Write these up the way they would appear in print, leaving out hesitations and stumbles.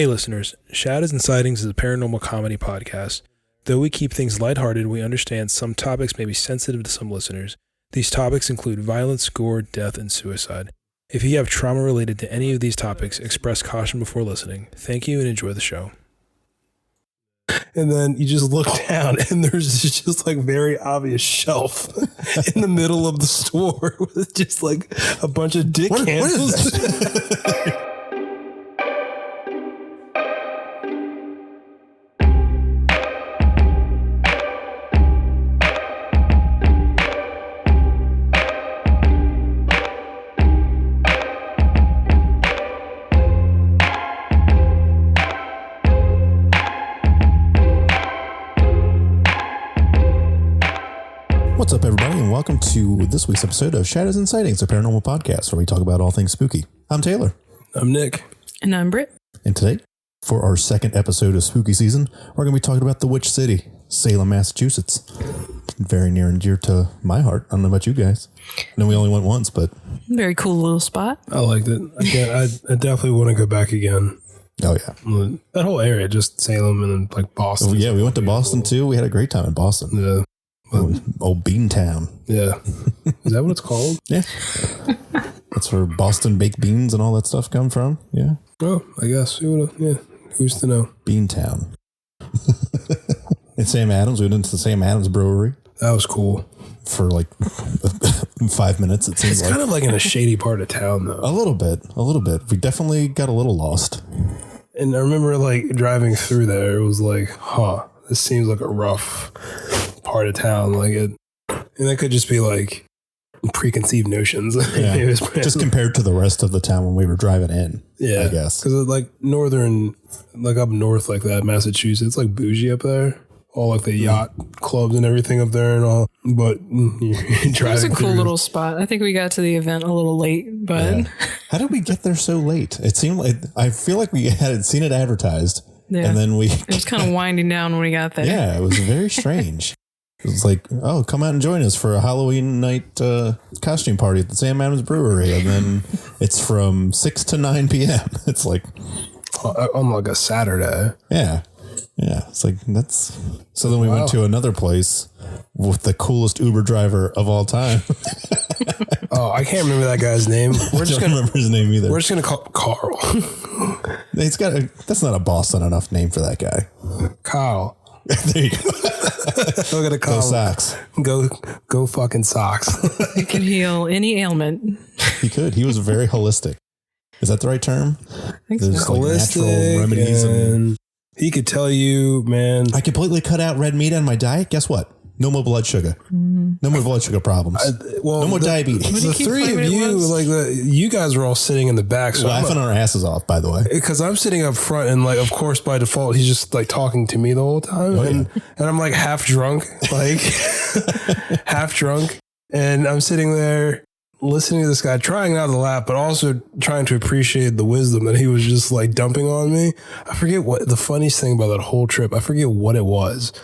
Hey listeners, Shadows and Sightings is a paranormal comedy podcast. Though we keep things lighthearted, we understand some topics may be sensitive to some listeners. These topics include violence, gore, death, and suicide. If you have trauma related to any of these topics, express caution before listening. Thank you and enjoy the show. And then you just look down and there's just like very obvious shelf in the middle of the store with just like a bunch of dick candles. What is that? What's up, everybody, and welcome to this week's episode of Shadows and Sightings, a paranormal podcast where we talk about all things spooky. I'm Taylor. I'm Nick. And I'm Britt. And today, for our second episode of spooky season, we're going to be talking about the Witch City, Salem, Massachusetts. Very near and dear to my heart. I don't know about you guys. I know we only went once, but... Very cool little spot. I liked it. I definitely want to go back again. Oh, yeah. That whole area, just Salem and then like Boston. Oh, yeah, we went to Boston, too. We had a great time in Boston. Yeah. Old Beantown. Yeah. Is that what it's called? Yeah. That's where Boston baked beans and all that stuff come from. Yeah. Oh, I guess. Yeah. Who's to know? Beantown. And Sam Adams. We went into the Sam Adams brewery. That was cool. For like 5 minutes, it seems it's kind of like in a shady part of town, though. A little bit. We definitely got a little lost. And I remember like driving through there. It was like, this seems like a rough part of town. Like it, and that could just be like preconceived notions. Yeah. Just compared to the rest of the town when we were driving in. Yeah, I guess because like northern, like up north, like that Massachusetts, it's like bougie up there. All like the yacht clubs and everything up there and all. But you're driving. It was a cool little spot. I think we got to the event a little late, but yeah. How did we get there so late? It seemed like I feel like we had seen it advertised. Yeah. And then it was kind of winding down when we got there. Yeah, it was very strange. It was like, oh, come out and join us for a Halloween night costume party at the Sam Adams Brewery. And then it's from 6 to 9 p.m. It's like... on like a Saturday. Yeah. Yeah. It's like, that's... So then we went to another place with the coolest Uber driver of all time. Oh, I can't remember that guy's name. We're just going to remember his name either. We're just going to call him Carl. That's not a Boston enough name for that guy. Kyle. There you go. We're gonna call go socks. Go fucking socks. He can heal any ailment. He could. He was very holistic. Is that the right term? I think There's so. like natural remedies and he could tell you, man. I completely cut out red meat on my diet. Guess what? No more blood sugar. No more blood sugar problems. No more diabetes. The three of you, like you guys were all sitting in the back, so laughing our asses off. By the way, because I'm sitting up front, and like, of course, by default, he's just like talking to me the whole time, and I'm like half drunk, and I'm sitting there listening to this guy, trying not to laugh, but also trying to appreciate the wisdom that he was just like dumping on me. I forget what the funniest thing about that whole trip. I forget what it was.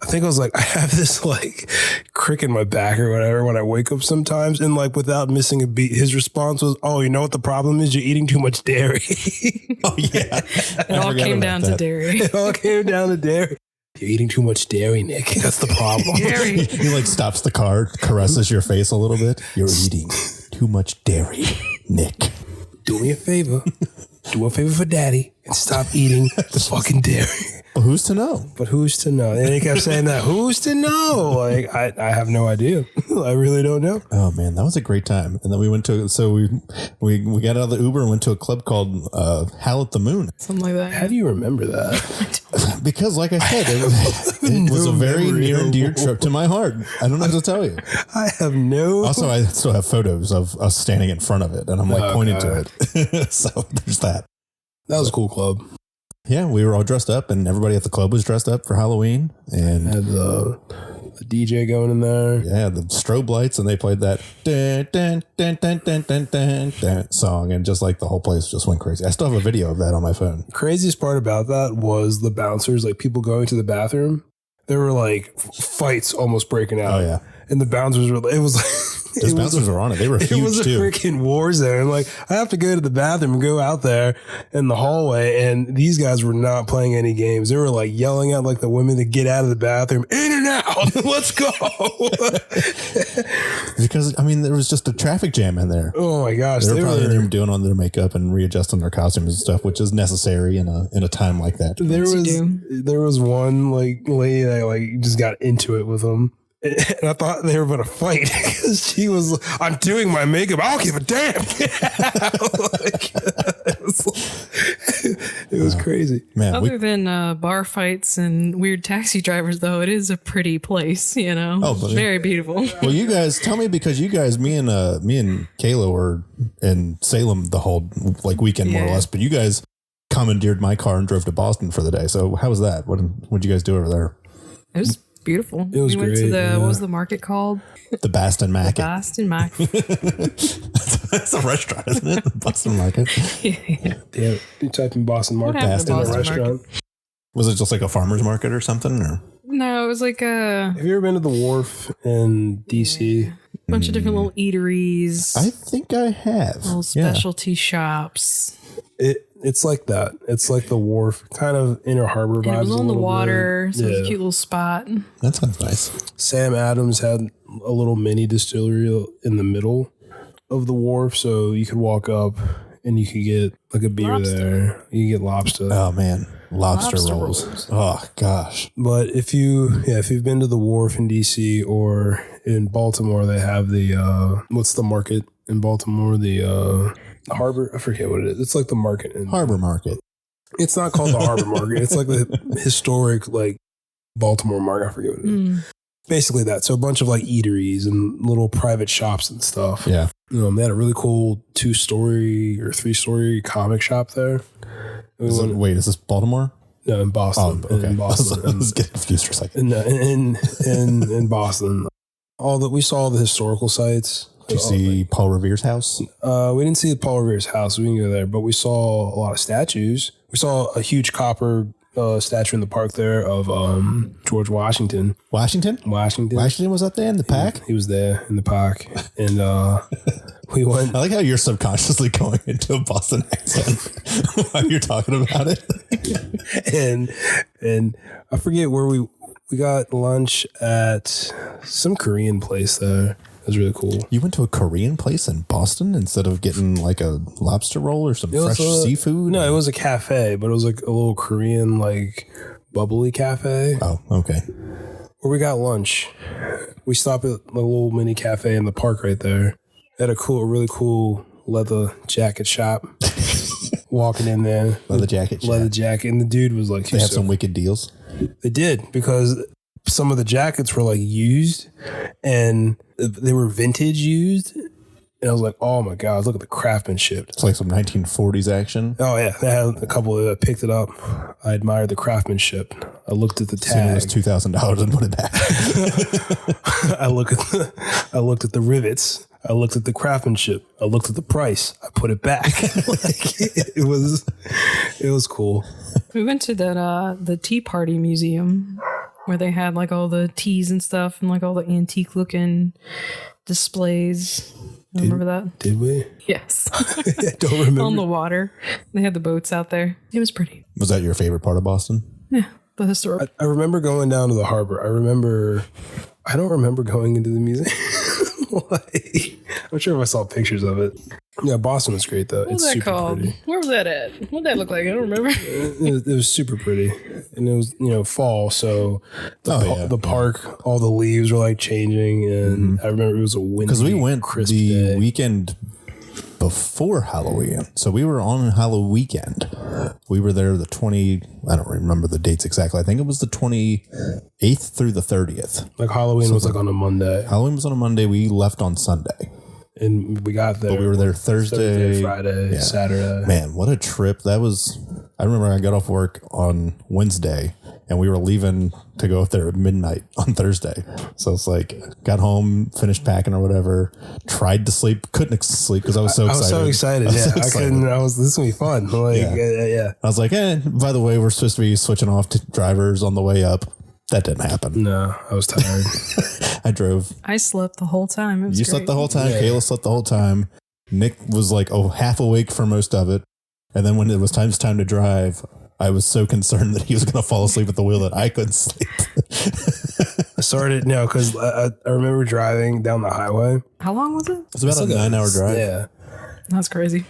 I think I was like, I have this like crick in my back or whatever when I wake up sometimes. And like without missing a beat, his response was, oh, you know what the problem is? You're eating too much dairy. Oh, yeah. It all came down to dairy. It all came down to dairy. You're eating too much dairy, Nick. That's the problem. He like stops the car, caresses your face a little bit. You're eating too much dairy, Nick. Do me a favor. Do a favor for daddy and stop eating the fucking dairy. Well, who's to know? But who's to know? And he kept saying that. Who's to know? Like, I have no idea. I really don't know. Oh, man, that was a great time. And then we went to, we got out of the Uber and went to a club called Howl at the Moon. Something like that. How do you remember that? Because, like I said, it was a very near and dear trip to my heart. I don't know what to tell you. I have no... Also, I still have photos of us standing in front of it, and I'm like pointing to it. So there's that. That was a cool club. Yeah, we were all dressed up, and everybody at the club was dressed up for Halloween. And had the DJ going in there. Yeah, the strobe lights, and they played that dun, dun, dun, dun, dun, dun, dun, dun song, and just like the whole place just went crazy. I still have a video of that on my phone. Craziest part about that was the bouncers, like people going to the bathroom. There were like fights almost breaking out. Oh, yeah. And the bouncers were, it was like... Those bouncers were on it. They were It huge was a too. freaking war zone. Like, I have to go to the bathroom and go out there in the hallway, and these guys were not playing any games. They were like yelling at like the women to get out of the bathroom, in and out, let's go. Because I mean, there was just a traffic jam in there. Oh my gosh, They were probably in there doing on their makeup and readjusting their costumes and stuff, which is necessary in a time like that. There was one like lady that like just got into it with them. And I thought they were going to fight because she was, I'm doing my makeup. I don't give a damn. It was crazy. Man, Other than bar fights and weird taxi drivers, though, it is a pretty place, you know. Oh, very beautiful. well, you guys tell me, because you guys, me and Kayla were in Salem the whole like weekend more or less, but you guys commandeered my car and drove to Boston for the day. So how was that? What'd you guys do over there? It was beautiful. It was we went great, to what was the market called? The Boston Market. Boston Market. That's a restaurant, isn't it? The Boston Market. Yeah, you type in Boston Market happened to in a Boston restaurant. Market? Was it just like a farmer's market or something? Or No, it was like a Have you ever been to the Wharf in DC? bunch of different little eateries, I think I have. little specialty shops. It's like that. It's like the Wharf, kind of Inner Harbor vibes. And it was a on the little water, bit. so it was a cute little spot. That sounds nice. Sam Adams had a little mini distillery in the middle of the Wharf, so you could walk up and you could get like a beer there. You could get lobster. Oh man, lobster rolls. rolls. Oh gosh. But if you've been to the Wharf in DC or in Baltimore, they have the what's the market in Baltimore? The Harbor. I forget what it is. It's like the market in Harbor Market. It's not called the Harbor Market. It's like the historic like Baltimore market. I forget what it is. Basically that. So a bunch of like eateries and little private shops and stuff. Yeah. They had a really cool 2-story or 3-story comic shop there. Wait, is this Baltimore? No, in Boston. Oh, okay. In Boston. I was getting confused for a second. In Boston. We saw all the historical sites. Did you see Paul Revere's house? We didn't see Paul Revere's house. We didn't go there, but we saw a lot of statues. We saw a huge copper statue in the park there of George Washington. Washington was up there in the pack? He was there in the park. And we went. I like how you're subconsciously going into a Boston accent while you're talking about it. and I forget where we got lunch at some Korean place there. It was really cool. You went to a Korean place in Boston instead of getting like a lobster roll or some fresh seafood? No, it was a cafe, but it was like a little Korean, like bubbly cafe. Oh, okay. Where we got lunch. We stopped at a little mini cafe in the park right there. They had a really cool leather jacket shop. Walking in there. Leather jacket. And the dude was like, they have some wicked deals. They did, because some of the jackets were like used and they were vintage used. And I was like, oh my God, look at the craftsmanship. It's like some 1940s action. Oh yeah. They had a couple that picked it up. I admired the craftsmanship. I looked at the tag. It was $2,000 and put it back. I looked at the rivets. I looked at the craftsmanship. I looked at the price. I put it back. It was cool. We went to the Tea Party Museum where they had like all the teas and stuff and like all the antique looking displays. Remember that? Did we? Yes. I don't remember. On the water. They had the boats out there. It was pretty. Was that your favorite part of Boston? Yeah. The historic. I remember going down to the harbor. I don't remember going into the museum. I'm sure if I saw pictures of it. Yeah, Boston was great though. What was that called? Pretty. Where was that at? What did that look like? I don't remember. It was super pretty, and it was fall, so the park, all the leaves were like changing, and I remember it was a windy, because we went crisp the day. weekend before Halloween, so we were on Halloween weekend. We were there the 20. I don't remember the dates exactly. I think it was the 28th through the 30th. Like Halloween was like on a Monday. Halloween was on a Monday. We left on Sunday. And we got there. But we were there Thursday, Friday, Saturday. Man, what a trip that was. I remember I got off work on Wednesday and we were leaving to go up there at midnight on Thursday. So it's like, got home, finished packing or whatever, tried to sleep, couldn't sleep because I was so excited. I was so excited. I couldn't. This is going to be fun. Like, yeah. I was like, by the way, we're supposed to be switching off to drivers on the way up. That didn't happen. No, I was tired. I drove. I slept the whole time. It was You great. slept the whole time. Yeah. Kayla slept the whole time. Nick was like half awake for most of it. And then when it was time to drive, I was so concerned that he was going to fall asleep at the wheel that I couldn't sleep. I started, no, because I remember driving down the highway. How long was it? It's about a 9-hour drive. Yeah. That's crazy.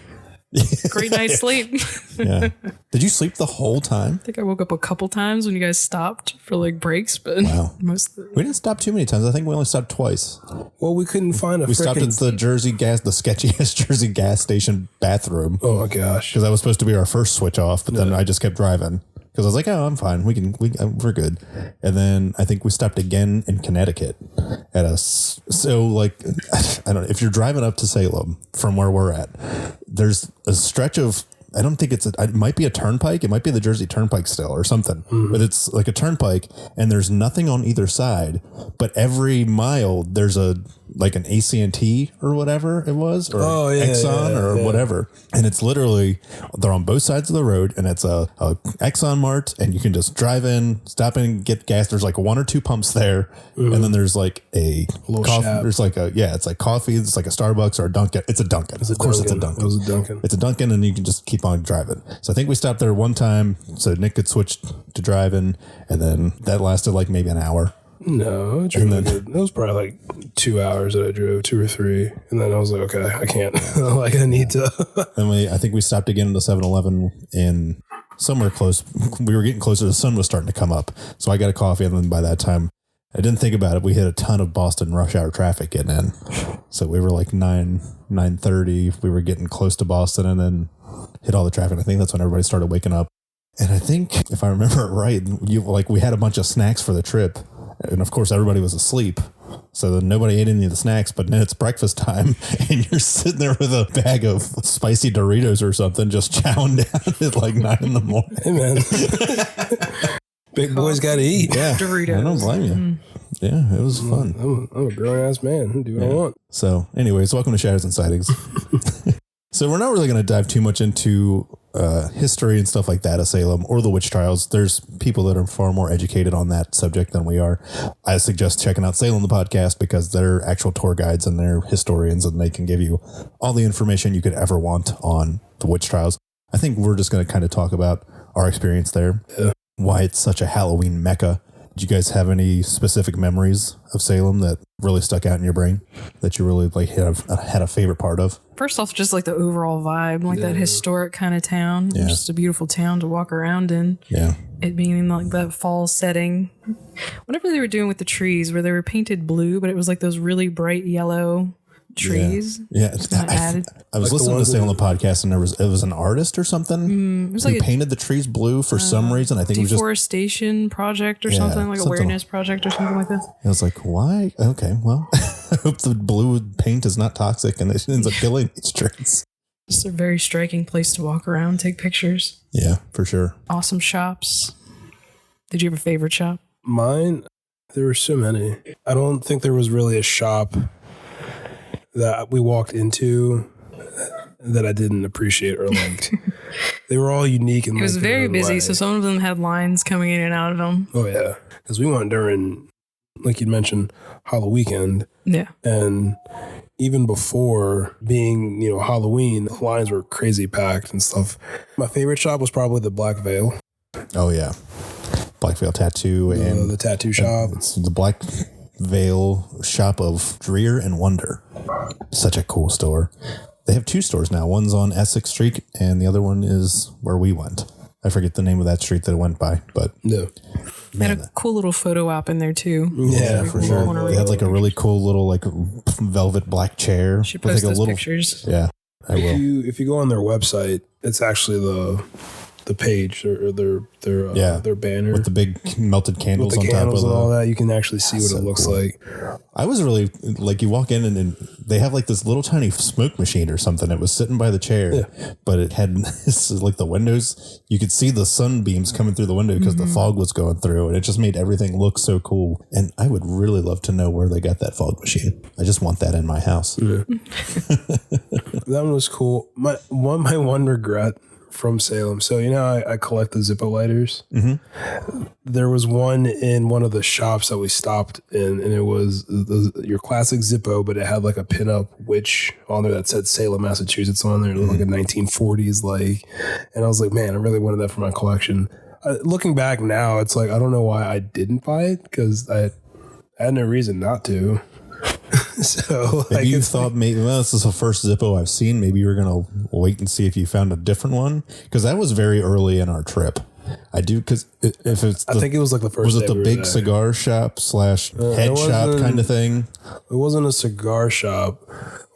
Great night's sleep. Yeah. Did you sleep the whole time? I think I woke up a couple times when you guys stopped for like breaks, but Wow. most of We didn't stop too many times. I think we only stopped twice. Well, we couldn't find a We stopped at frickin' the sketchiest Jersey gas station bathroom Oh my gosh. because that was supposed to be our first switch off, but then I just kept driving because I was like, oh, I'm fine. We're good. And then I think we stopped again in Connecticut at so like, I don't know, if you're driving up to Salem from where we're at, there's a stretch of, I don't think it might be a turnpike. It might be the Jersey Turnpike still or something, but it's like a turnpike and there's nothing on either side, but every mile there's like an AT&T or whatever it was, or Exxon or whatever. And it's literally, they're on both sides of the road and it's a Exxon Mart and you can just drive in, stop in, get gas. There's like 1 or 2 pumps there. And then there's like a coffee. shop. There's like it's like coffee. It's like a Starbucks or a Dunkin'. It's a Dunkin'. Of course it's a Dunkin'. It was a Dunkin'. It's a Dunkin' and you can just keep on driving. So I think we stopped there one time so Nick could switch to driving, and then that lasted like maybe an hour. No, I drove it was probably like 2 hours that I drove, 2 or 3. And then I was like, okay, I can't. Like, I need to. Then I think we stopped again at the 7-Eleven in somewhere close. We were getting closer. The sun was starting to come up. So I got a coffee, and then by that time, I didn't think about it. We hit a ton of Boston rush hour traffic getting in. So we were like 9:30. We were getting close to Boston and then hit all the traffic. I think that's when everybody started waking up. And I think, if I remember it right, we had a bunch of snacks for the trip. And of course, everybody was asleep. So then nobody ate any of the snacks, but then it's breakfast time and you're sitting there with a bag of spicy Doritos or something, just chowing down at like 9 in the morning. Hey, man. Big boys got to eat. Yeah. Doritos. I don't blame you. Yeah, it was fun. I'm a grown ass man. I do what I want. So anyways, welcome to Shadows and Sightings. So we're not really going to dive too much into history and stuff like that of Salem or the witch trials. There's people that are far more educated on that subject than we are. I suggest checking out Salem, the podcast, because they're actual tour guides and they're historians and they can give you all the information you could ever want on the witch trials. I think we're just going to kind of talk about our experience there, why it's such a Halloween mecca. Did you guys have any specific memories of Salem that really stuck out in your brain that you really like had a favorite part of? First off, just like the overall vibe, like that historic kind of town. Yeah. Just a beautiful town to walk around in. Yeah. It being in like that fall setting. Whatever they were doing with the trees, where they were painted blue, but it was like those really bright yellow trees. Yeah. Not added. I was Like listening to Salem the podcast and it was an artist or something It was who like a painted the trees blue for some reason. I think it was just, deforestation project or something, like something. awareness project or something like that. I was like, why? Okay, well, I hope the blue paint is not toxic and it ends up killing these trees. Just a very striking place to walk around, take pictures. Yeah, for sure. Awesome shops. Did you have a favorite shop? Mine, there were so many. I don't think there was really a shop that we walked into that I didn't appreciate or liked. They were all unique and It was like, their very own busy, way. so some of them had lines coming in and out of them. Oh yeah, because we went during, like you mentioned, Halloween weekend, Yeah. and even before being, Halloween, the lines were crazy packed and stuff. My favorite shop was probably the Black Veil, Oh, yeah. Black Veil Tattoo and the tattoo shop. it's the Black Veil shop of Dreer and Wonder. Such a cool store. They have 2 stores now. One's on Essex Street and the other one is where we went. I forget the name of that street that it went by, but No, They had a cool little photo op in there too. yeah, for sure. they had like a really cool little like velvet black chair. Should with, post like, a those little, pictures. Yeah, I will. If you go on their website, it's actually the page or their banner With the big melted with candles the on top candles of and all the. that. You can actually see what so it looks cool. like. I was really like, you walk in and they have like this little tiny smoke machine or something. It was sitting by the chair, but it had this, like the windows. You could see the sunbeams coming through the window because the fog was going through, and it just made everything look so cool. And I would really love to know where they got that fog machine. I just want that in my house. That one was cool. My one regret from Salem. So, I collect the Zippo lighters. Mm-hmm. There was one in one of the shops that we stopped in, and it was your classic Zippo, but it had like a pinup witch on there that said Salem, Massachusetts on there. It looked like a 1940s, and I was like, man, I really wanted that for my collection. Looking back now, it's like, I don't know why I didn't buy it, because I had no reason not to. So maybe you thought maybe this is the first Zippo I've seen. Maybe you were gonna wait and see if you found a different one, because that was very early in our trip. I do, because if it's I think it was like the first. Was it the big cigar shop / head shop kind of thing? It wasn't a cigar shop,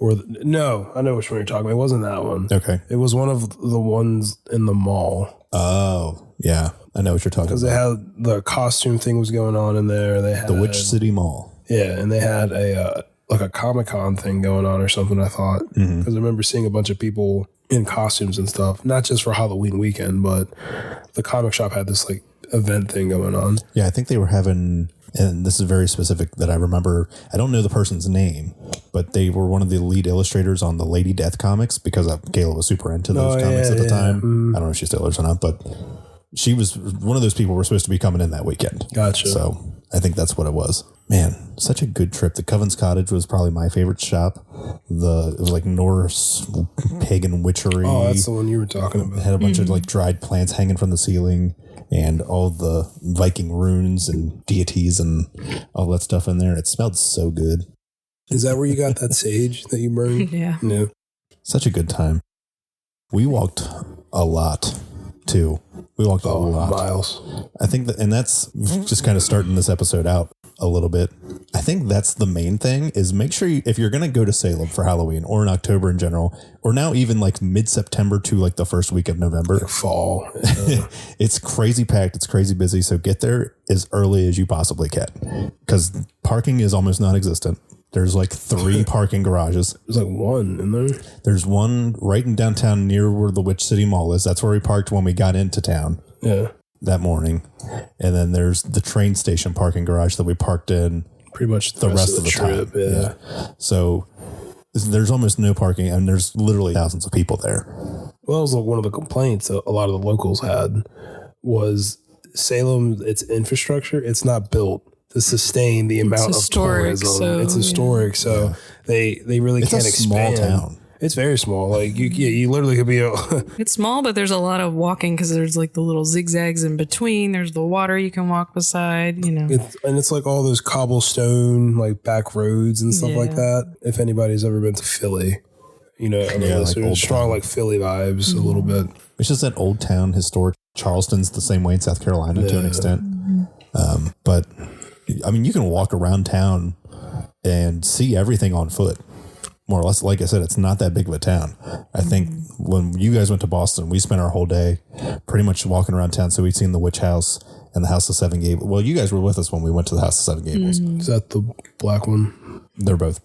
no, I know which one you're talking about. It wasn't that one. Okay, it was one of the ones in the mall. Oh yeah, I know what you're talking about. Because they had the costume thing was going on in there. They had the Witch City Mall. Yeah, and they had a Comic-Con thing going on or something, I thought. Because I remember seeing a bunch of people in costumes and stuff, not just for Halloween weekend, but the comic shop had this event thing going on. Yeah, I think they were having, and this is very specific that I remember, I don't know the person's name, but they were one of the lead illustrators on the Lady Death comics, because Kayla was super into those comics at the time. I don't know if she still is or not, but she was one of those people who were supposed to be coming in that weekend. Gotcha. So I think that's what it was. Man, such a good trip. The Coven's Cottage was probably my favorite shop. It was like Norse pagan witchery. Oh, that's the one you were talking about. It had a bunch of dried plants hanging from the ceiling, and all the Viking runes and deities and all that stuff in there. It smelled so good. Is that where you got that sage that you burned? Yeah. No. Such a good time. We walked a lot too. We walked a lot. Miles. I think that, and that's just kind of starting this episode out a little bit. I think that's the main thing, is make sure if you're going to go to Salem for Halloween, or in October in general, or now even mid-September to the first week of November. Fall. It's crazy packed. It's crazy busy. So get there as early as you possibly can, because parking is almost non-existent. There's 3 parking garages. There's one in there. There's one right in downtown near where the Witch City Mall is. That's where we parked when we got into town. Yeah. That morning. And then there's the train station parking garage that we parked in pretty much the rest of the trip. time. Yeah. So there's almost no parking, and there's literally thousands of people there. Well, that was one of the complaints a lot of the locals had, was Salem, its infrastructure, it's not built to sustain the amount of tourism. So, it's historic, so they really can't expand. It's a small town. It's very small. You literally could be. It's small, but there's a lot of walking, because there's the little zigzags in between. There's the water you can walk beside. And it's all those cobblestone back roads and stuff like that. If anybody's ever been to Philly, there's strong Philly vibes a little bit. It's just that old town historic. Charleston's the same way in South Carolina to an extent, but I mean, you can walk around town and see everything on foot, more or less. Like I said, it's not that big of a town. I think when you guys went to Boston, we spent our whole day pretty much walking around town. So we'd seen the Witch House and the House of Seven Gables. Well, you guys were with us when we went to the House of Seven Gables. Is that the black one? They're both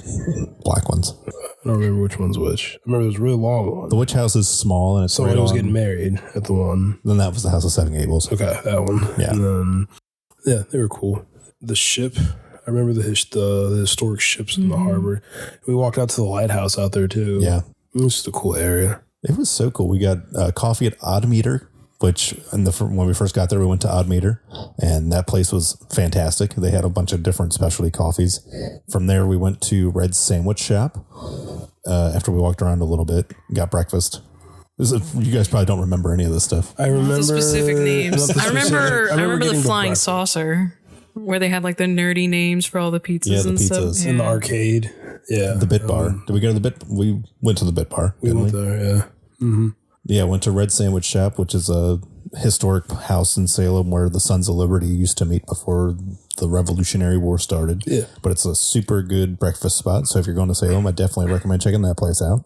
black ones. I don't remember which one's which. I remember it was a really long one. The Witch House is small, and it's someone was getting married at the one. Then that was the House of Seven Gables. Okay, that one. Yeah. And then, they were cool. The ship, I remember the historic ships in the harbor. We walked out to the lighthouse out there too. Yeah. It was just a cool area. It was so cool. We got coffee at Odd Meter, which when we first got there, we went to Odd Meter, and that place was fantastic. They had a bunch of different specialty coffees. From there, we went to Red's Sandwich Shop after we walked around a little bit, got breakfast. You guys probably don't remember any of this stuff. I remember the specific names. I remember the flying breakfast. Saucer, where they had the nerdy names for all the pizzas and stuff. In the arcade. Yeah. The Bit Bar. Did we go to the Bit? We went to the Bit Bar. We went there, yeah. Mm-hmm. Yeah, went to Red Sandwich Shop, which is a historic house in Salem where the Sons of Liberty used to meet before the Revolutionary War started. Yeah. But it's a super good breakfast spot. So if you're going to Salem, I definitely recommend checking that place out.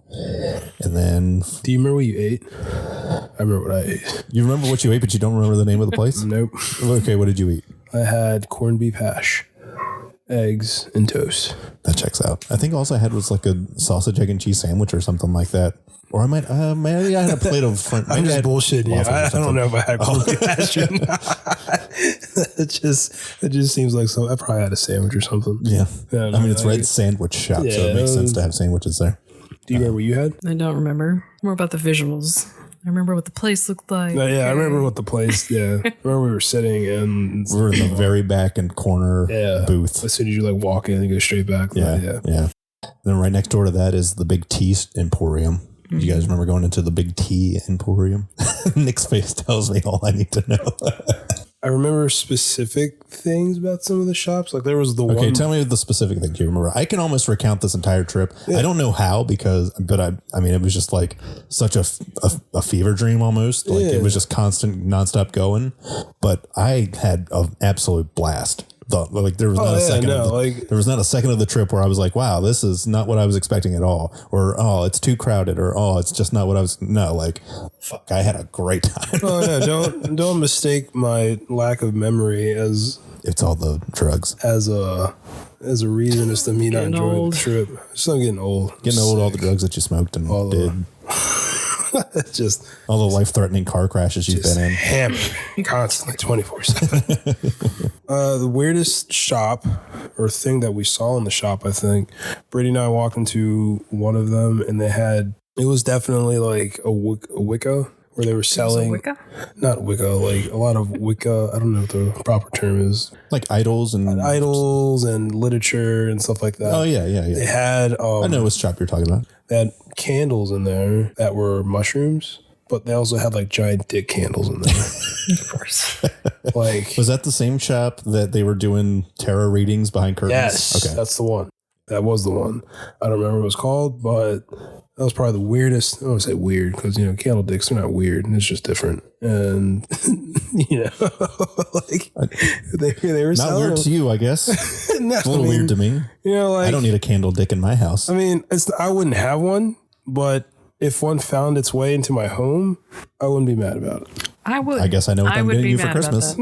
And then... Do you remember what you ate? I remember what I ate. You remember what you ate, but you don't remember the name of the place? Nope. Okay, what did you eat? I had corned beef hash, eggs, and toast. That checks out. I think also I had was a sausage, egg, and cheese sandwich or something like that. Or I might, maybe I had a plate of French. I'm just bullshitting you. I don't know if I had corned beef hash or not. It just seems like I probably had a sandwich or something. Yeah. I mean, it's Red Sandwich Shop, so it makes sense to have sandwiches there. Do you remember what you had? I don't remember. More about the visuals. I remember what the place looked like. Yeah, I remember what the place. Yeah, where we were sitting, and We were in the very back and corner booth. As soon as you like walk in and go straight back. Yeah. Then right next door to that is the Big Tea Emporium. Do you guys remember going into the Big Tea Emporium? Nick's face tells me all I need to know. I remember specific things about some of the shops. Like there was the one. Okay, tell me the specific things you remember. I can almost recount this entire trip. Yeah. I don't know how but I mean, it was just like such a fever dream almost. Like it was just constant, nonstop going. But I had an absolute blast. Like there was not a second. There was not a second of the trip where I was like, "Wow, this is not what I was expecting at all," or "Oh, it's too crowded," or "Oh, it's just not what I was." No, like, fuck, I had a great time. Oh yeah, don't mistake my lack of memory as it's all the drugs as a reason as to me not enjoying the trip. Just I'm getting old. Getting old, all the drugs that you smoked and all did. It's just all the life-threatening car crashes you've been in. Hammered constantly 24/7. The weirdest shop or thing that we saw in the shop, I think, Brittany and I walked into one of them and it was definitely like a Wicca where they were selling not Wicca, like a lot of Wicca. I don't know what the proper term is. Like idols and literature and stuff like that. Oh yeah. They had I know what shop you're talking about. They had candles in there that were mushrooms, but they also had like giant dick candles in there. Of course. Like, was that the same shop that they were doing tarot readings behind curtains? Yes. Okay. That's the one. That was the one. I don't remember what it was called, but that was probably the weirdest. I don't want to say weird because, candle dicks are not weird. It's just different. And, like they were not weird to you, I guess. No, it's a little weird to me. Like, I don't need a candle dick in my house. I mean, I wouldn't have one, but if one found its way into my home, I wouldn't be mad about it. I would. I guess I know what I'm getting you for Christmas.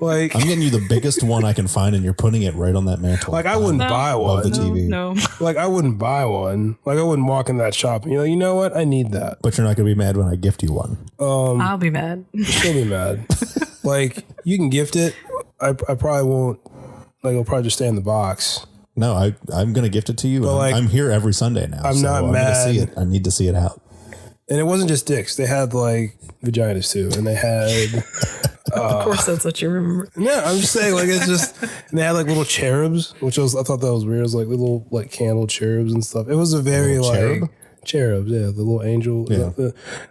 Like, I'm getting you the biggest one I can find, and you're putting it right on that mantle. Like I wouldn't buy one. Above the TV. No. Like I wouldn't buy one. Like I wouldn't walk in that shop and you're like, you know what? I need that. But you're not going to be mad when I gift you one. I'll be mad. She'll be mad. Like you can gift it. I probably won't. Like it'll probably just stay in the box. No, I'm going to gift it to you. I'm here every Sunday now. I'm not mad. I'm gonna see it. I need to see it out. And it wasn't just dicks. They had like vaginas too. And they had... of course that's what you remember. No, I'm just saying like it's just... And they had like little cherubs, I thought that was weird. It was like little like candle cherubs and stuff. It was a very like... Cherubs, yeah, the little angel. Yeah.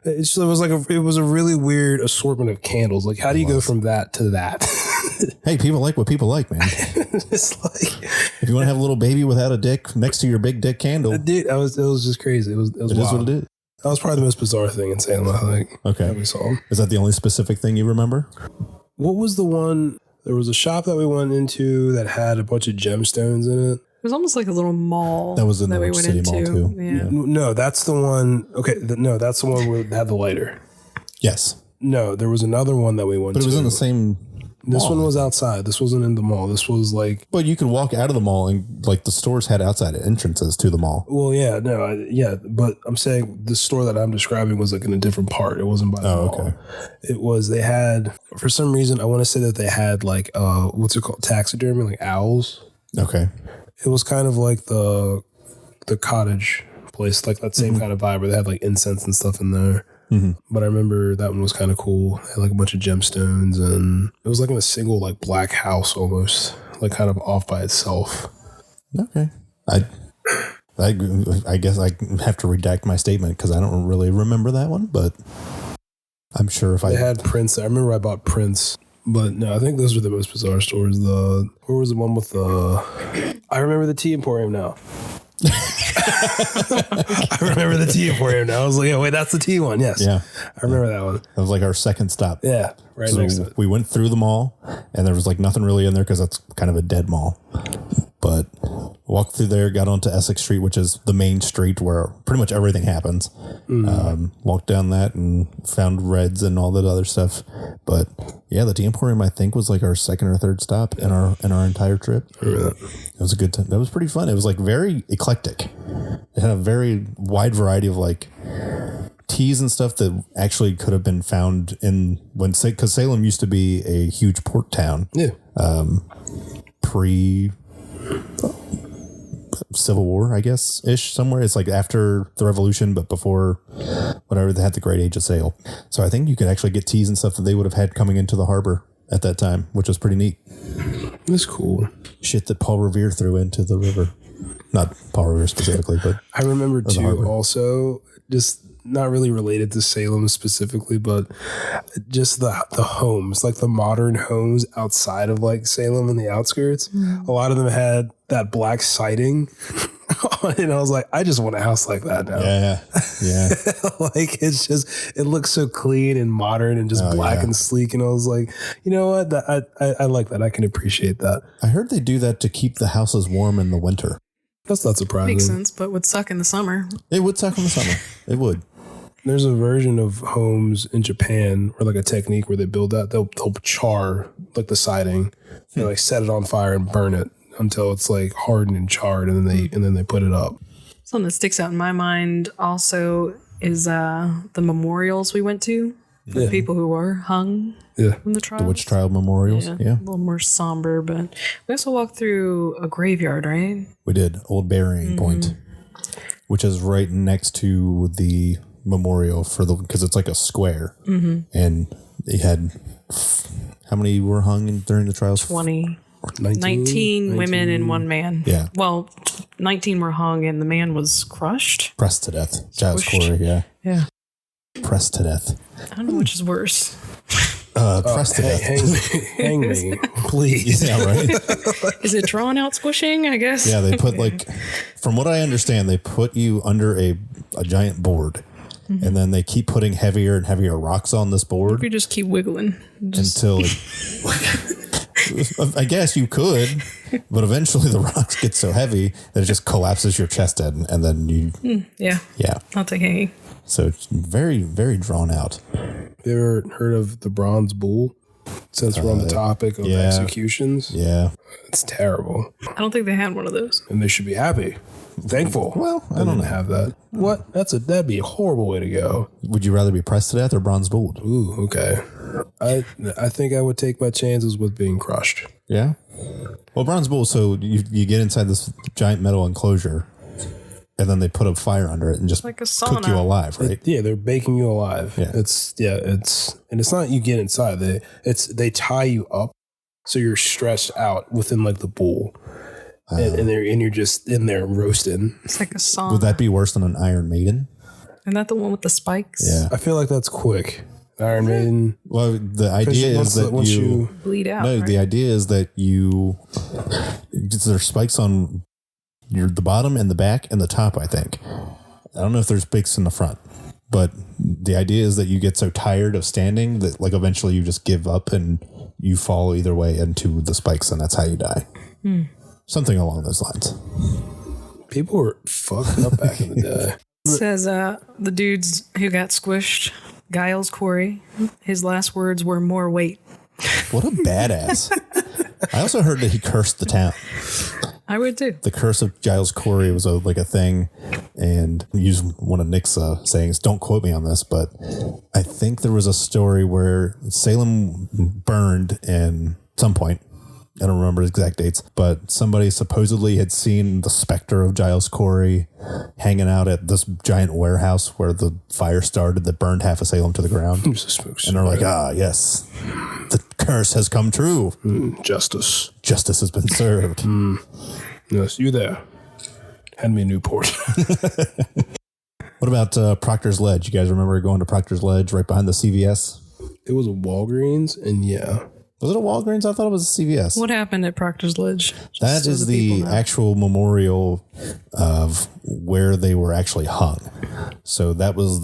It was a really weird assortment of candles. Like, how do you go from that to that? Hey, people like what people like, man. It's like if you want to have a little baby without a dick next to your big dick candle, dude, it was just crazy. It was it is what it is. That was probably the most bizarre thing in Salem, I think. Okay, that we saw. Is that the only specific thing you remember? What was the one? There was a shop that we went into that had a bunch of gemstones in it. It was almost like a little mall. That was in the we City went Mall into. too. Yeah. No, that's the one. Okay, no, that's the one where it had the lighter. Yes. No, there was another one that we went to. But it was in the same This mall. one was outside. This wasn't in the mall. This was like... But you could walk out of the mall and like the stores had outside entrances to the mall. Well, yeah, no, but I'm saying the store that I'm describing was like in a different part. It wasn't by the mall. Okay. It was, they had, for some reason, I want to say that they had like, what's it called? Taxidermy, like owls. Okay. It was kind of like the cottage place, like that same kind of vibe where they had like incense and stuff in there. Mm-hmm. But I remember that one was kind of cool. It had like a bunch of gemstones and it was like in a single like black house almost, like kind of off by itself. Okay. I guess I have to redact my statement because I don't really remember that one, but I'm sure if they had prints. I remember I bought prints. But no, I think those were the most bizarre stores. Where was the one with I remember the Tea Emporium now. I remember the Tea Emporium now. I was like, oh, wait, that's the tea one. Yes. Yeah. I remember that one. That was like our second stop. Yeah. Right next to it. We went through the mall and there was like nothing really in there because that's kind of a dead mall. But walked through there, got onto Essex Street, which is the main street where pretty much everything happens. Walked down that and found Reds and all that other stuff. But yeah, the Tea Emporium I think was like our second or third stop in our entire trip. It was a good time. That was pretty fun. It was like very eclectic. It had a very wide variety of like teas and stuff that actually could have been found because Salem used to be a huge port town. Yeah. Civil War, I guess, ish somewhere. It's like after the Revolution, but before whatever, they had the Great Age of Sail. So I think you could actually get teas and stuff that they would have had coming into the harbor at that time, which was pretty neat. That's cool. Shit that Paul Revere threw into the river. Not Paul Revere specifically, but I remember too, also, just not really related to Salem specifically, but just the homes, like the modern homes outside of like Salem and the outskirts. A lot of them had that black siding on it, and I was like, I just want a house like that now. Yeah. Like it's just, it looks so clean and modern and just black and sleek. And I was like, you know what? I like that. I can appreciate that. I heard they do that to keep the houses warm in the winter. That's not surprising. Makes sense, but would suck in the summer. It would suck in the summer. It would. There's a version of homes in Japan or like a technique where they build that. They'll char like the siding, and like set it on fire and burn it until it's like hardened and charred, and then they put it up. Something that sticks out in my mind also is the memorials we went to. The people who were hung from the trials. The witch trial memorials. Yeah. A little more somber, but we also walked through a graveyard, right? We did. Old Burying Point, which is right next to the memorial because it's like a square. And they had, how many were hung during the trials? 19 women and one man. Yeah. Well, 19 were hung and the man was crushed. Pressed to death. Giles Corey, yeah. Yeah. Pressed to death. I don't know which is worse. Pressed to death. Hang me, please. Yeah, right. Is it drawn out squishing, I guess? Yeah, they put from what I understand, they put you under a giant board. And then they keep putting heavier and heavier rocks on this board. You just keep wiggling. Until I guess you could, but eventually the rocks get so heavy that it just collapses your chest in, and then you... Yeah. I'll take hanging. So it's very, very drawn out. You ever heard of the bronze bull? Since we're on the topic of executions. Yeah. It's terrible. I don't think they had one of those. And they should be happy. Thankful. Well, I don't don't have that. What? That'd be a horrible way to go. Would you rather be pressed to death or bronze bulled? Ooh, okay. I think I would take my chances with being crushed. Yeah. Well, bronze bull, so you get inside this giant metal enclosure, and then they put a fire under it and just like a sauna. cook you alive, right? They're baking you alive. Yeah. It's not you get inside. They tie you up so you're stressed out within like the bull. And you're just in there roasting. It's like a sauna. Would that be worse than an Iron Maiden? Isn't that the one with the spikes? Yeah. I feel like that's quick. Iron Maiden. Well, the idea is that you bleed out. No, right? the idea is that there's spikes on the bottom and the back and the top, I think. I don't know if there's spikes in the front, but the idea is that you get so tired of standing that like eventually you just give up and you fall either way into the spikes, and that's how you die. Something along those lines. People were fucked up back in the day. It says the dudes who got squished, Giles Corey, his last words were "more weight." What a badass. I also heard that he cursed the town. I would too. The curse of Giles Corey was like a thing, and use one of Nick's sayings. Don't quote me on this, but I think there was a story where Salem burned in some point. I don't remember exact dates, but somebody supposedly had seen the specter of Giles Corey hanging out at this giant warehouse where the fire started that burned half of Salem to the ground. And they're like, yes, the curse has come true. Justice. Justice has been served. Yes, you there. Hand me a Newport. What about Proctor's Ledge? You guys remember going to Proctor's Ledge right behind the CVS? It was a Walgreens, and yeah. Was it a Walgreens? I thought it was a CVS. What happened at Proctor's Ledge? That is the actual memorial of where they were actually hung. So that was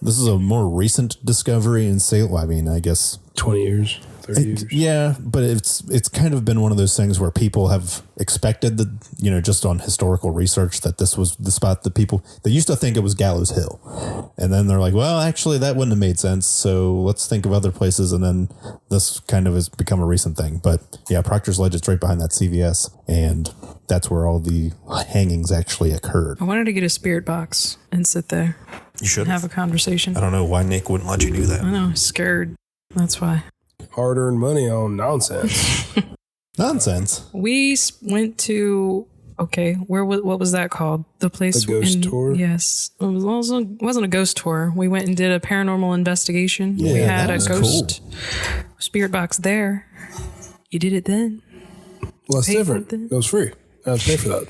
this is a more recent discovery in Salem. I mean, I guess 20 years. 30 years. Yeah, but it's kind of been one of those things where people have expected that, just on historical research that this was the spot that they used to think it was Gallows Hill. And then they're like, well, actually that wouldn't have made sense. So let's think of other places. And then this kind of has become a recent thing. But yeah, Proctor's Ledge is right behind that CVS. And that's where all the hangings actually occurred. I wanted to get a spirit box and sit there. You should have a conversation. I don't know why Nick wouldn't let you do that. I know, scared. That's why. Hard-earned money on nonsense. Nonsense. We went to Okay, what was that called? The place. The ghost tour? Yes, it wasn't a ghost tour. We went and did a paranormal investigation. Yeah, we had that a was ghost spirit box there. You did it then. Well, it's Paid for different. it then? It was free. I had to pay for that.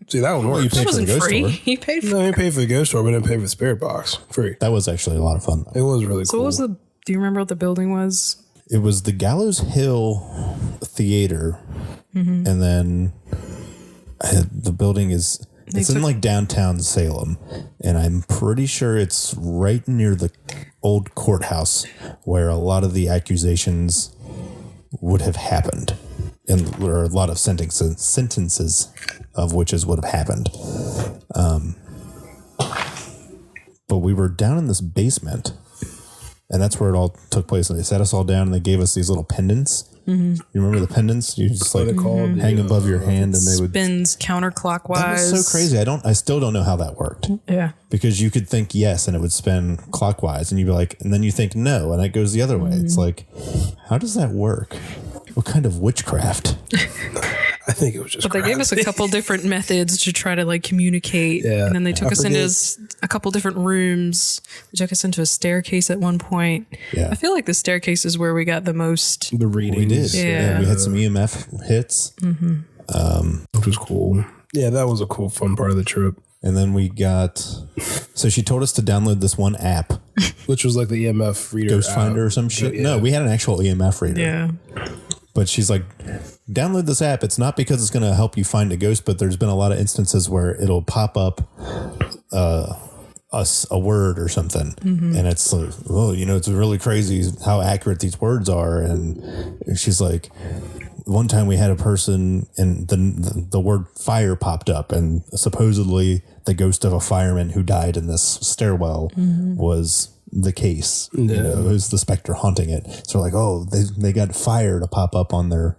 See, that one works. you paid It for the wasn't ghost free. tour. He paid for. No, we paid for the ghost tour, but didn't pay for the spirit box. Free. That was actually a lot of fun. It was really So cool. what was the? Do you remember what the building was? It was the Gallows Hill Theater, and then the building is it's in like downtown Salem, and I'm pretty sure it's right near the old courthouse where a lot of the accusations would have happened, and there are a lot of sentences of witches would have happened. But we were down in this basement. And that's where it all took place. And they sat us all down and they gave us these little pendants. Mm-hmm. You remember the pendants? You just like hang above your hand and they would Spins counterclockwise. That was so crazy. I still don't know how that worked. Yeah. Because you could think yes and it would spin clockwise and you'd be like, and then you think no and it goes the other way. It's like, how does that work? What kind of witchcraft? I think it was just. But they gave us a couple different methods to try to like communicate. Yeah. And then they took I us into a couple different rooms. They took us into a staircase at one point. Yeah. I feel like the staircase is where we got the most. the reading. We did. Yeah. We had some EMF hits. Which was cool. Yeah, that was a cool, fun part of the trip. And then we got, so she told us to download this one app, Which was like the EMF reader. Ghost app. Finder or some shit. Yeah. No, we had an actual EMF reader. Yeah. But she's like, download this app. It's not because it's going to help you find a ghost, but there's been a lot of instances where it'll pop up a word or something. And it's like, oh, it's really crazy how accurate these words are. And she's like, one time we had a person and the word fire popped up and supposedly the ghost of a fireman who died in this stairwell was the case. It was the specter haunting it. So we're like, oh, they got fire to pop up on their,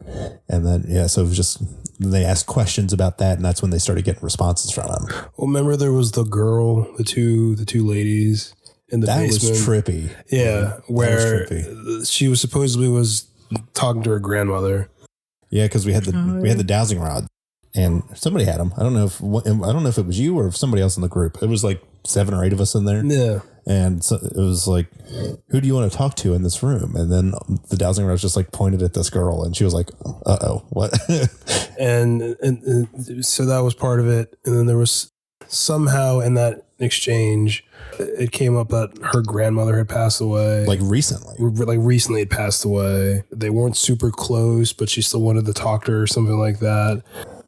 and then so it was just they asked questions about that, and that's when they started getting responses from them. Well, remember there was the girl, the two ladies in the basement. That was trippy. Yeah, where trippy. she was supposedly talking to her grandmother. Yeah, because we had the dowsing rod, and somebody had them. I don't know if it was you or if somebody else in the group. It was like 7 or 8 of us in there. Yeah. And so it was like, who do you want to talk to in this room? And then the dowsing rod just like pointed at this girl and she was like, uh-oh, what? and so that was part of it. And then there was somehow in that exchange, it came up that her grandmother had passed away. Like recently. Like recently had passed away. They weren't super close, but she still wanted to talk to her or something like that.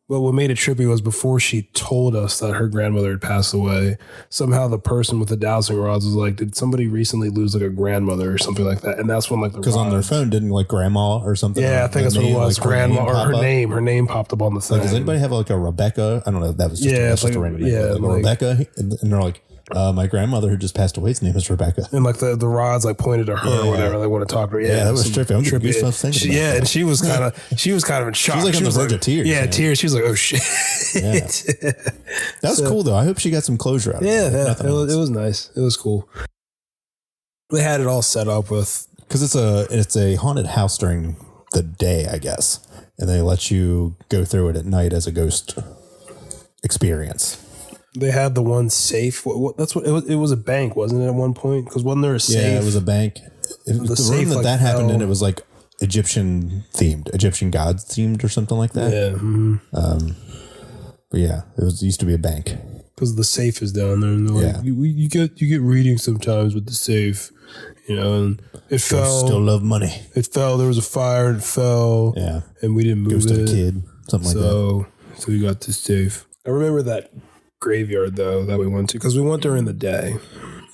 But what made it trippy was before she told us that her grandmother had passed away, somehow the person with the dowsing rods was like, did somebody recently lose like a grandmother or something like that? And that's when like because on their phone didn't like grandma or something. Yeah, I think that's what it was. Like Grandma or her name popped up on the thing. Like, does anybody have like a Rebecca? I don't know. That was just, it's just like, a random name. Like Rebecca. And they're like, my grandmother who just passed away's name is Rebecca. And like the rods like pointed to her or whatever. They want to talk to her. Yeah, that was trippy. I'm getting goosebumps thinking about that. And she was kind of in shock. She was like on the verge of tears. Yeah, man. tears. She was like, oh shit. Yeah. That was cool though. I hope she got some closure out of it. Yeah. It was nice. It was cool. They had it all set up with, because it's a haunted house during the day, I guess, and they let you go through it at night as a ghost experience. they had the one safe. That's what it was a bank, wasn't it? At one point, because wasn't there a safe? Yeah, it was a bank. The safe, room that like, that happened in, fell. it was like Egyptian gods themed or something like that. Yeah. Mm-hmm. But yeah, it used to be a bank. Because the safe is down there, and they're like, you get readings sometimes with the safe, and it fell. Still love money. It fell. There was a fire, and it fell. Yeah, and we didn't move Ghost it. of a kid, something like that. So we got this safe. I remember that graveyard though that we went to, because we went during the day.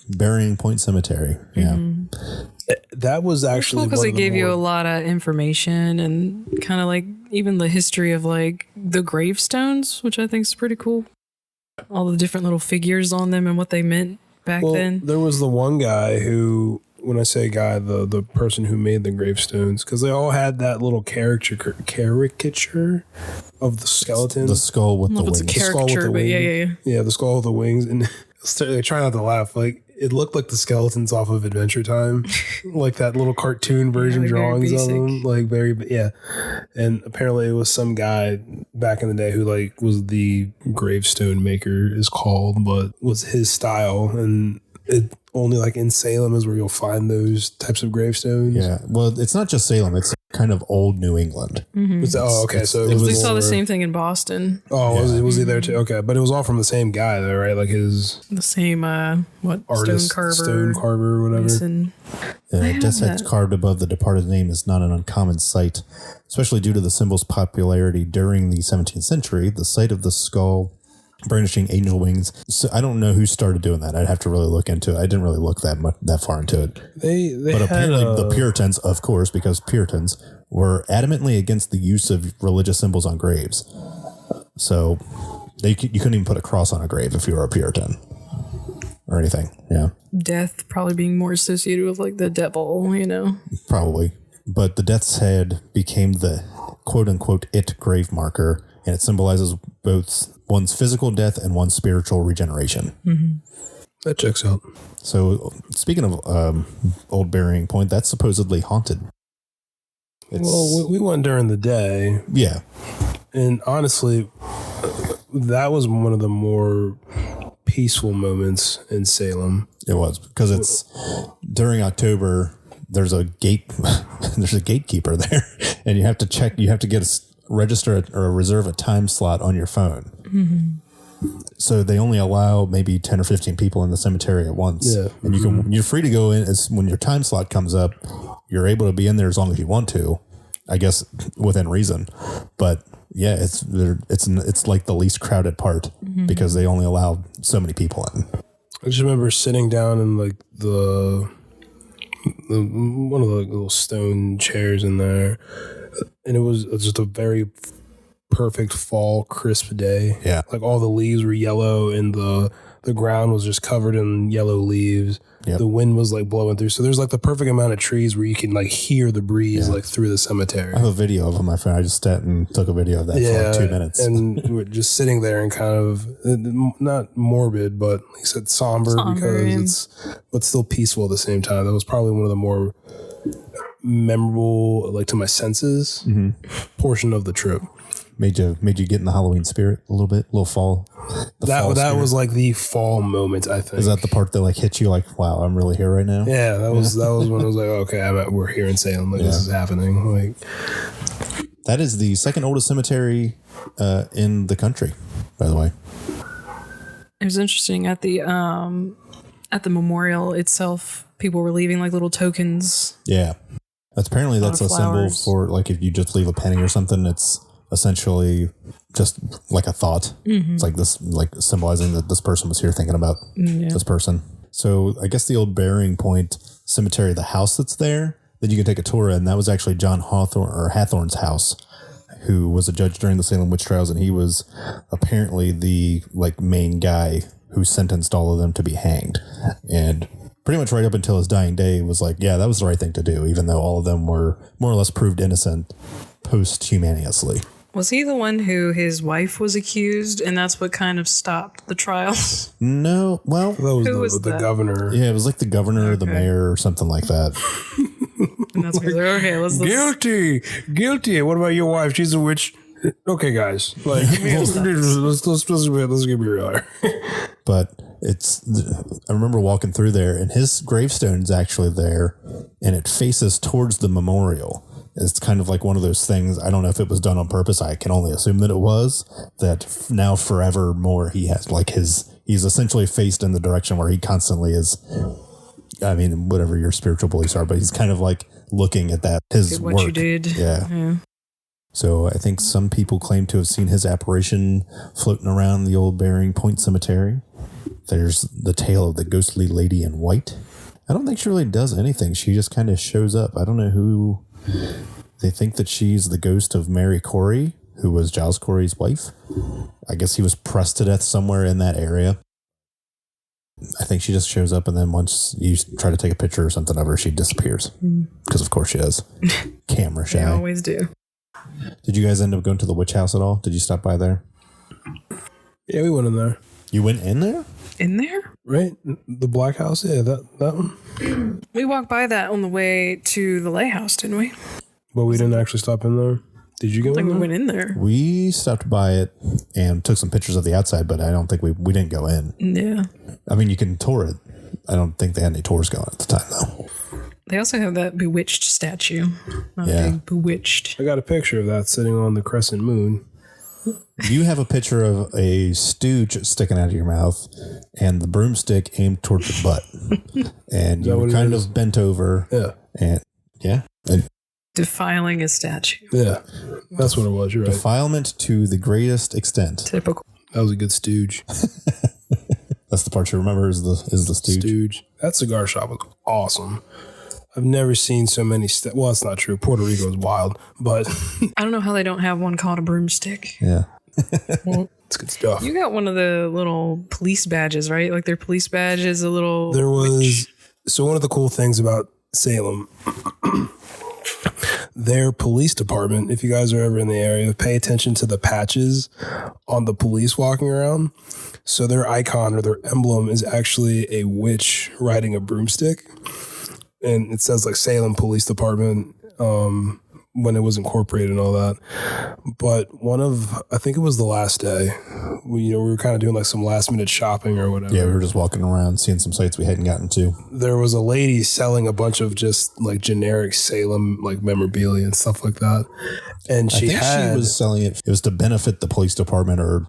Burying Point Cemetery. Yeah, That was actually because it gave you a lot of information and kind of like even the history of like the gravestones, which I think is pretty cool. All the different little figures on them and what they meant back then. There was the one guy who, when I say guy, the person who made the gravestones, because they all had that little caricature of the skeleton. the skull with the It's wings. a caricature, but yeah. Yeah, the skull with the wings. And try not to laugh. Like, it looked like the skeletons off of Adventure Time, like that little cartoon version drawings of them, like and apparently it was some guy back in the day who like was the gravestone maker is called, but was his style, and it only like in Salem is where you'll find those types of gravestones. Yeah, well, it's not just Salem; it's kind of old New England. Okay, so we saw the same thing in Boston. Oh, was he there too? Okay, but it was all from the same guy though, right? Like the same artist, stone carver, or whatever. Mason. Death's head carved above the departed's name is not an uncommon sight, especially due to the symbol's popularity during the 17th century. The sight of the skull brandishing angel wings. So I don't know who started doing that. I'd have to really look into it. I didn't really look that far into it. But apparently the Puritans, of course, because Puritans were adamantly against the use of religious symbols on graves. So you couldn't even put a cross on a grave if you were a Puritan or anything. Yeah. Death probably being more associated with like the devil, Probably. But the death's head became the quote unquote it grave marker, and it symbolizes both one's physical death and one's spiritual regeneration. That checks out. So speaking of old burying point, that's supposedly haunted. Well, we went during the day. Yeah. And honestly, that was one of the more peaceful moments in Salem. It was, because it's during October. There's a gatekeeper there, and you have to register or reserve a time slot on your phone. So they only allow maybe 10 or 15 people in the cemetery at once. Yeah. And you're free to go in when your time slot comes up. You're able to be in there as long as you want to, I guess, within reason. But yeah, it's like the least crowded part because they only allow so many people in. I just remember sitting down in like one of the little stone chairs in there, and it was just a very perfect fall crisp day. Yeah, like all the leaves were yellow and the ground was just covered in yellow leaves. Yep. The wind was like blowing through, so there's like the perfect amount of trees where you can like hear the breeze like through the cemetery. I have a video of my friend. I just sat and took a video of that for like 2 minutes, and we're just sitting there and kind of not morbid, but like I said, somber because but still peaceful at the same time. That was probably one of the more memorable, like to my senses, portion of the trip. Made you get in the Halloween spirit a little bit, a little fall. That was like the fall moment, I think. Is that the part that like hit you like, wow, I'm really here right now? Yeah, that was when I was like, okay, we're here in Salem. Like this is happening. Like that is the second oldest cemetery in the country, by the way. It was interesting at the memorial itself. People were leaving like little tokens. Yeah, that's a symbol for like if you just leave a penny or something. It's essentially just like a thought. It's like this, like symbolizing that this person was here thinking about this person. So I guess the old burying point cemetery, the house that's there that you can take a tour in, that was actually John Hathorne's house, who was a judge during the Salem witch trials, and he was apparently the like main guy who sentenced all of them to be hanged. And pretty much right up until his dying day was like, yeah, that was the right thing to do, even though all of them were more or less proved innocent posthumously. Was he the one who his wife was accused, and that's what kind of stopped the trials? No, well, that was the governor. Yeah, it was like the governor or the mayor or something like that. And that's like, okay, let's guilty. What about your wife? She's a witch. Okay, guys, like let's get real here. But I remember walking through there, and his gravestone's actually there, and it faces towards the memorial. It's kind of like one of those things. I don't know if it was done on purpose. I can only assume that it was. That now forevermore he has like he's essentially faced in the direction where he constantly is. I mean, whatever your spiritual beliefs are, but he's kind of like looking at that his what work. You did. Yeah. So I think some people claim to have seen his apparition floating around the old Burying Point Cemetery. There's the tale of the ghostly lady in white. I don't think she really does anything. She just kind of shows up. I don't know who. They think that she's the ghost of Mary Corey, who was Giles Corey's wife. I guess he was pressed to death somewhere in that area. I think she just shows up, and then once you try to take a picture or something of her, she disappears. Because of course she does. Camera shy. They always do. Did you guys end up going to the witch house at all? Did you stop by there? Yeah, we went in there. You went in there? in there? Right? The Black House? Yeah, that one. We walked by that on the way to the lighthouse, didn't we? But we didn't actually stop in there. Did you go I think in we there? went in there. We stopped by it and took some pictures of the outside, but I don't think we didn't go in. Yeah. I mean, you can tour it. I don't think they had any tours going at the time, though. They also have that bewitched statue. Not Yeah. big, bewitched. I got a picture of that sitting on the crescent moon. You have a picture of a stooge sticking out of your mouth and the broomstick aimed toward the butt. And you were kind of bent over. Yeah. And yeah. And Defiling a statue. Yeah. That's what it was. You're right. defilement to the greatest extent. Typical. That was a good stooge. That's the part you remember is the stooge. Stooge. That cigar shop was awesome. I've never seen so many. Well, that's not true. Puerto Rico is wild, but I don't know how they don't have one called a broomstick. Yeah. it's good stuff. You got one of the little police badges, right? Like their police badge is a little. There was. So one of the cool things about Salem, their police department, if you guys are ever in the area, pay attention to the patches on the police walking around. So their icon or their emblem is actually a witch riding a broomstick. And it says like Salem Police Department when it was incorporated and all that. But I think it was the last day, we were kind of doing like some last minute shopping or whatever. Yeah, we were just walking around seeing some sites we hadn't gotten to. There was a lady selling a bunch of just like generic Salem like memorabilia and stuff like that. And she was selling it. It was to benefit the police department or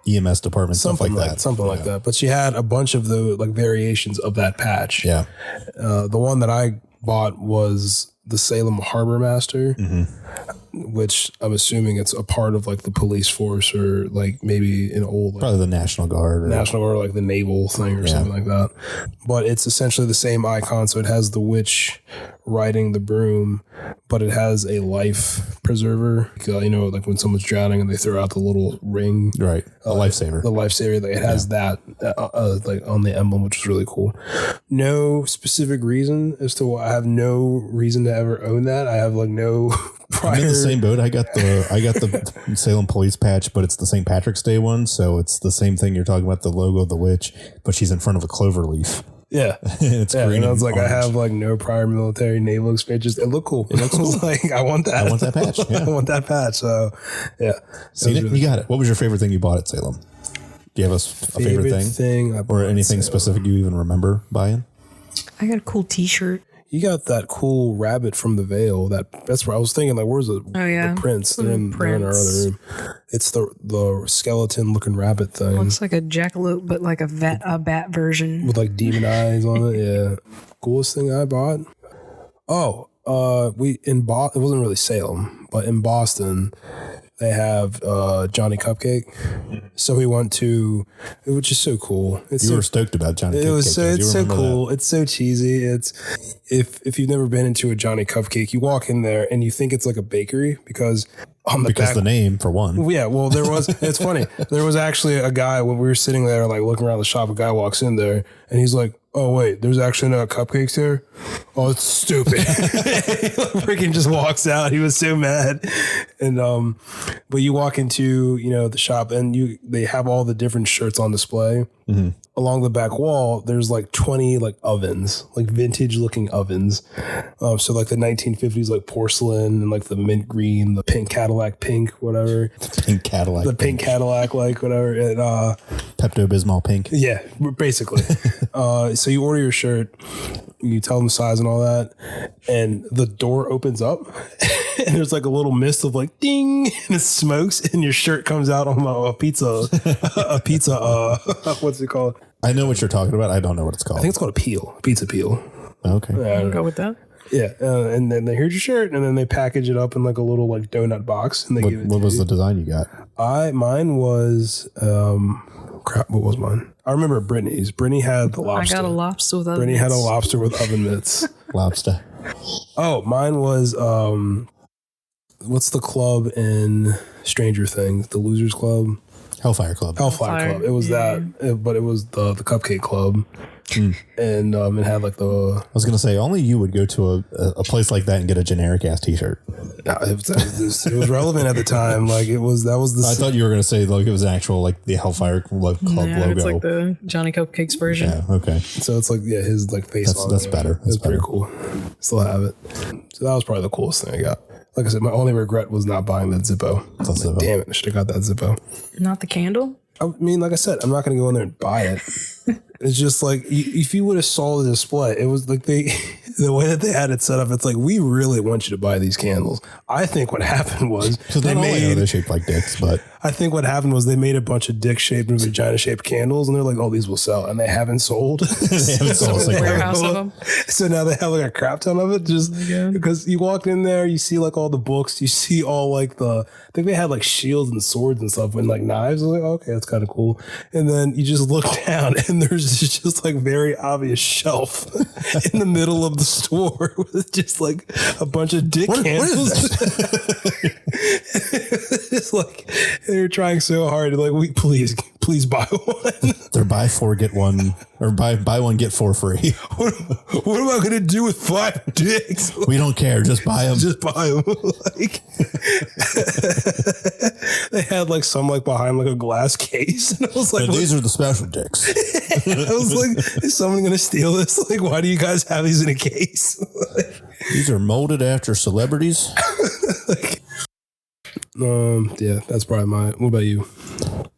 EMS department, something stuff like that. Something like that. But she had a bunch of the like variations of that patch. Yeah. The one that I bought was the Salem Harbor Master, which I'm assuming it's a part of like the police force or like maybe an old probably the National Guard or like the naval thing or something like that. But it's essentially the same icon. So it has the witch riding the broom, but it has a life preserver. Like when someone's drowning and they throw out the little ring. Right. A lifesaver. The lifesaver. Like it has that like on the emblem, which is really cool. No specific reason as to why. I have no reason to ever own that. I have like no prior. I'm in the same boat. I got the Salem police patch, but it's the St. Patrick's Day one. So it's the same thing you're talking about, the logo of the witch, but she's in front of a clover leaf. Yeah. It's green. And I was like, orange. I have like no prior military naval experience. It looked cool. It looks cool. Like, I want that. I want that patch. Yeah. I want that patch. So, yeah. Seen it? You got it. What was your favorite thing you bought at Salem? Do you have a favorite thing? I bought Or anything at Salem. specific you even remember buying? I got a cool T-shirt. You got that cool rabbit from the Veil. That's where I was thinking, like, where's the prints? They're in our other room. It's the skeleton looking rabbit thing. Looks like a jackalope, but like a bat version. With like demon eyes on it. Yeah. Coolest thing I bought. Oh, it wasn't really Salem, but in Boston, they have Johnny Cupcake. So we went to, which is so cool. You were stoked about Johnny Cupcake. It's so cool. That? It's so cheesy. It's if you've never been into a Johnny Cupcake, you walk in there and you think it's like a bakery because the name for one. Yeah, well, there was. It's funny. There was actually a guy when we were sitting there, like looking around the shop. A guy walks in there and he's like, "Oh wait, there's actually no cupcakes here. Oh, it's stupid." Freaking just walks out. He was so mad. And but you walk into the shop and they have all the different shirts on display. Mm-hmm. Along the back wall, there's like 20 like ovens, like vintage looking ovens. So like the 1950s like porcelain and like the mint green, the pink Cadillac pink, whatever. The pink Cadillac like whatever. And Pepto-Bismol pink. Yeah, basically. So you order your shirt, you tell them the size and all that, and the door opens up and there's like a little mist of like ding and it smokes and your shirt comes out on a pizza what's it called? I know what you're talking about. I don't know what it's called. I think it's called a pizza peel. Okay. I'll go with that. Yeah, and then here's your shirt, and then they package it up in like a little like donut box, and they give it. What was the design you got? Mine was what was mine? I remember Brittany's. Brittany had the lobster. I got a lobster with oven Brittany mitts. had a lobster with oven mitts. Lobster. Oh, mine was what's the club in Stranger Things? The Losers Club. Hellfire Club. Hellfire Club. It was that, but it was the Cupcake Club. And it had like I was gonna say only you would go to a place like that and get a generic ass t-shirt. No, it was relevant at the time. Like that was the. I thought you were going to say like it was actual like the Hellfire Club logo. It's like the Johnny Cupcakes version. Yeah. Okay. So it's like his like face. That's better. That's pretty cool. Still have it. So that was probably the coolest thing I got. Like I said, my only regret was not buying that Zippo. Like, damn it, I should have got that Zippo. Not the candle? I mean, like I said, I'm not going to go in there and buy it. It's just like, if you would have saw the display, it was like the way that they had it set up, it's like, we really want you to buy these candles. I think what happened was they're shaped like dicks, but I think what happened was they made a bunch of dick-shaped and vagina-shaped candles, and they're like, oh, these will sell. And they haven't sold. They haven't sold. A warehouse of them. So now they have like a crap ton of it just because you walk in there, you see like all the books, you see all like I think they had like shields and swords and stuff and like knives. I was like, oh, okay, that's kind of cool. And then you just look down and there's just like very obvious shelf in the middle of the store with just like a bunch of dick candles. It's like they're trying so hard to like, please buy one. They're buy four get one, or buy one get four free. What am I gonna do with 5 dicks? We don't care. Just buy them. Just buy them. Like they had like some like behind like a glass case, and I was like, these are the special dicks. I was like, is someone gonna steal this? Like, why do you guys have these in a case? These are molded after celebrities. Yeah, that's probably mine. What about you?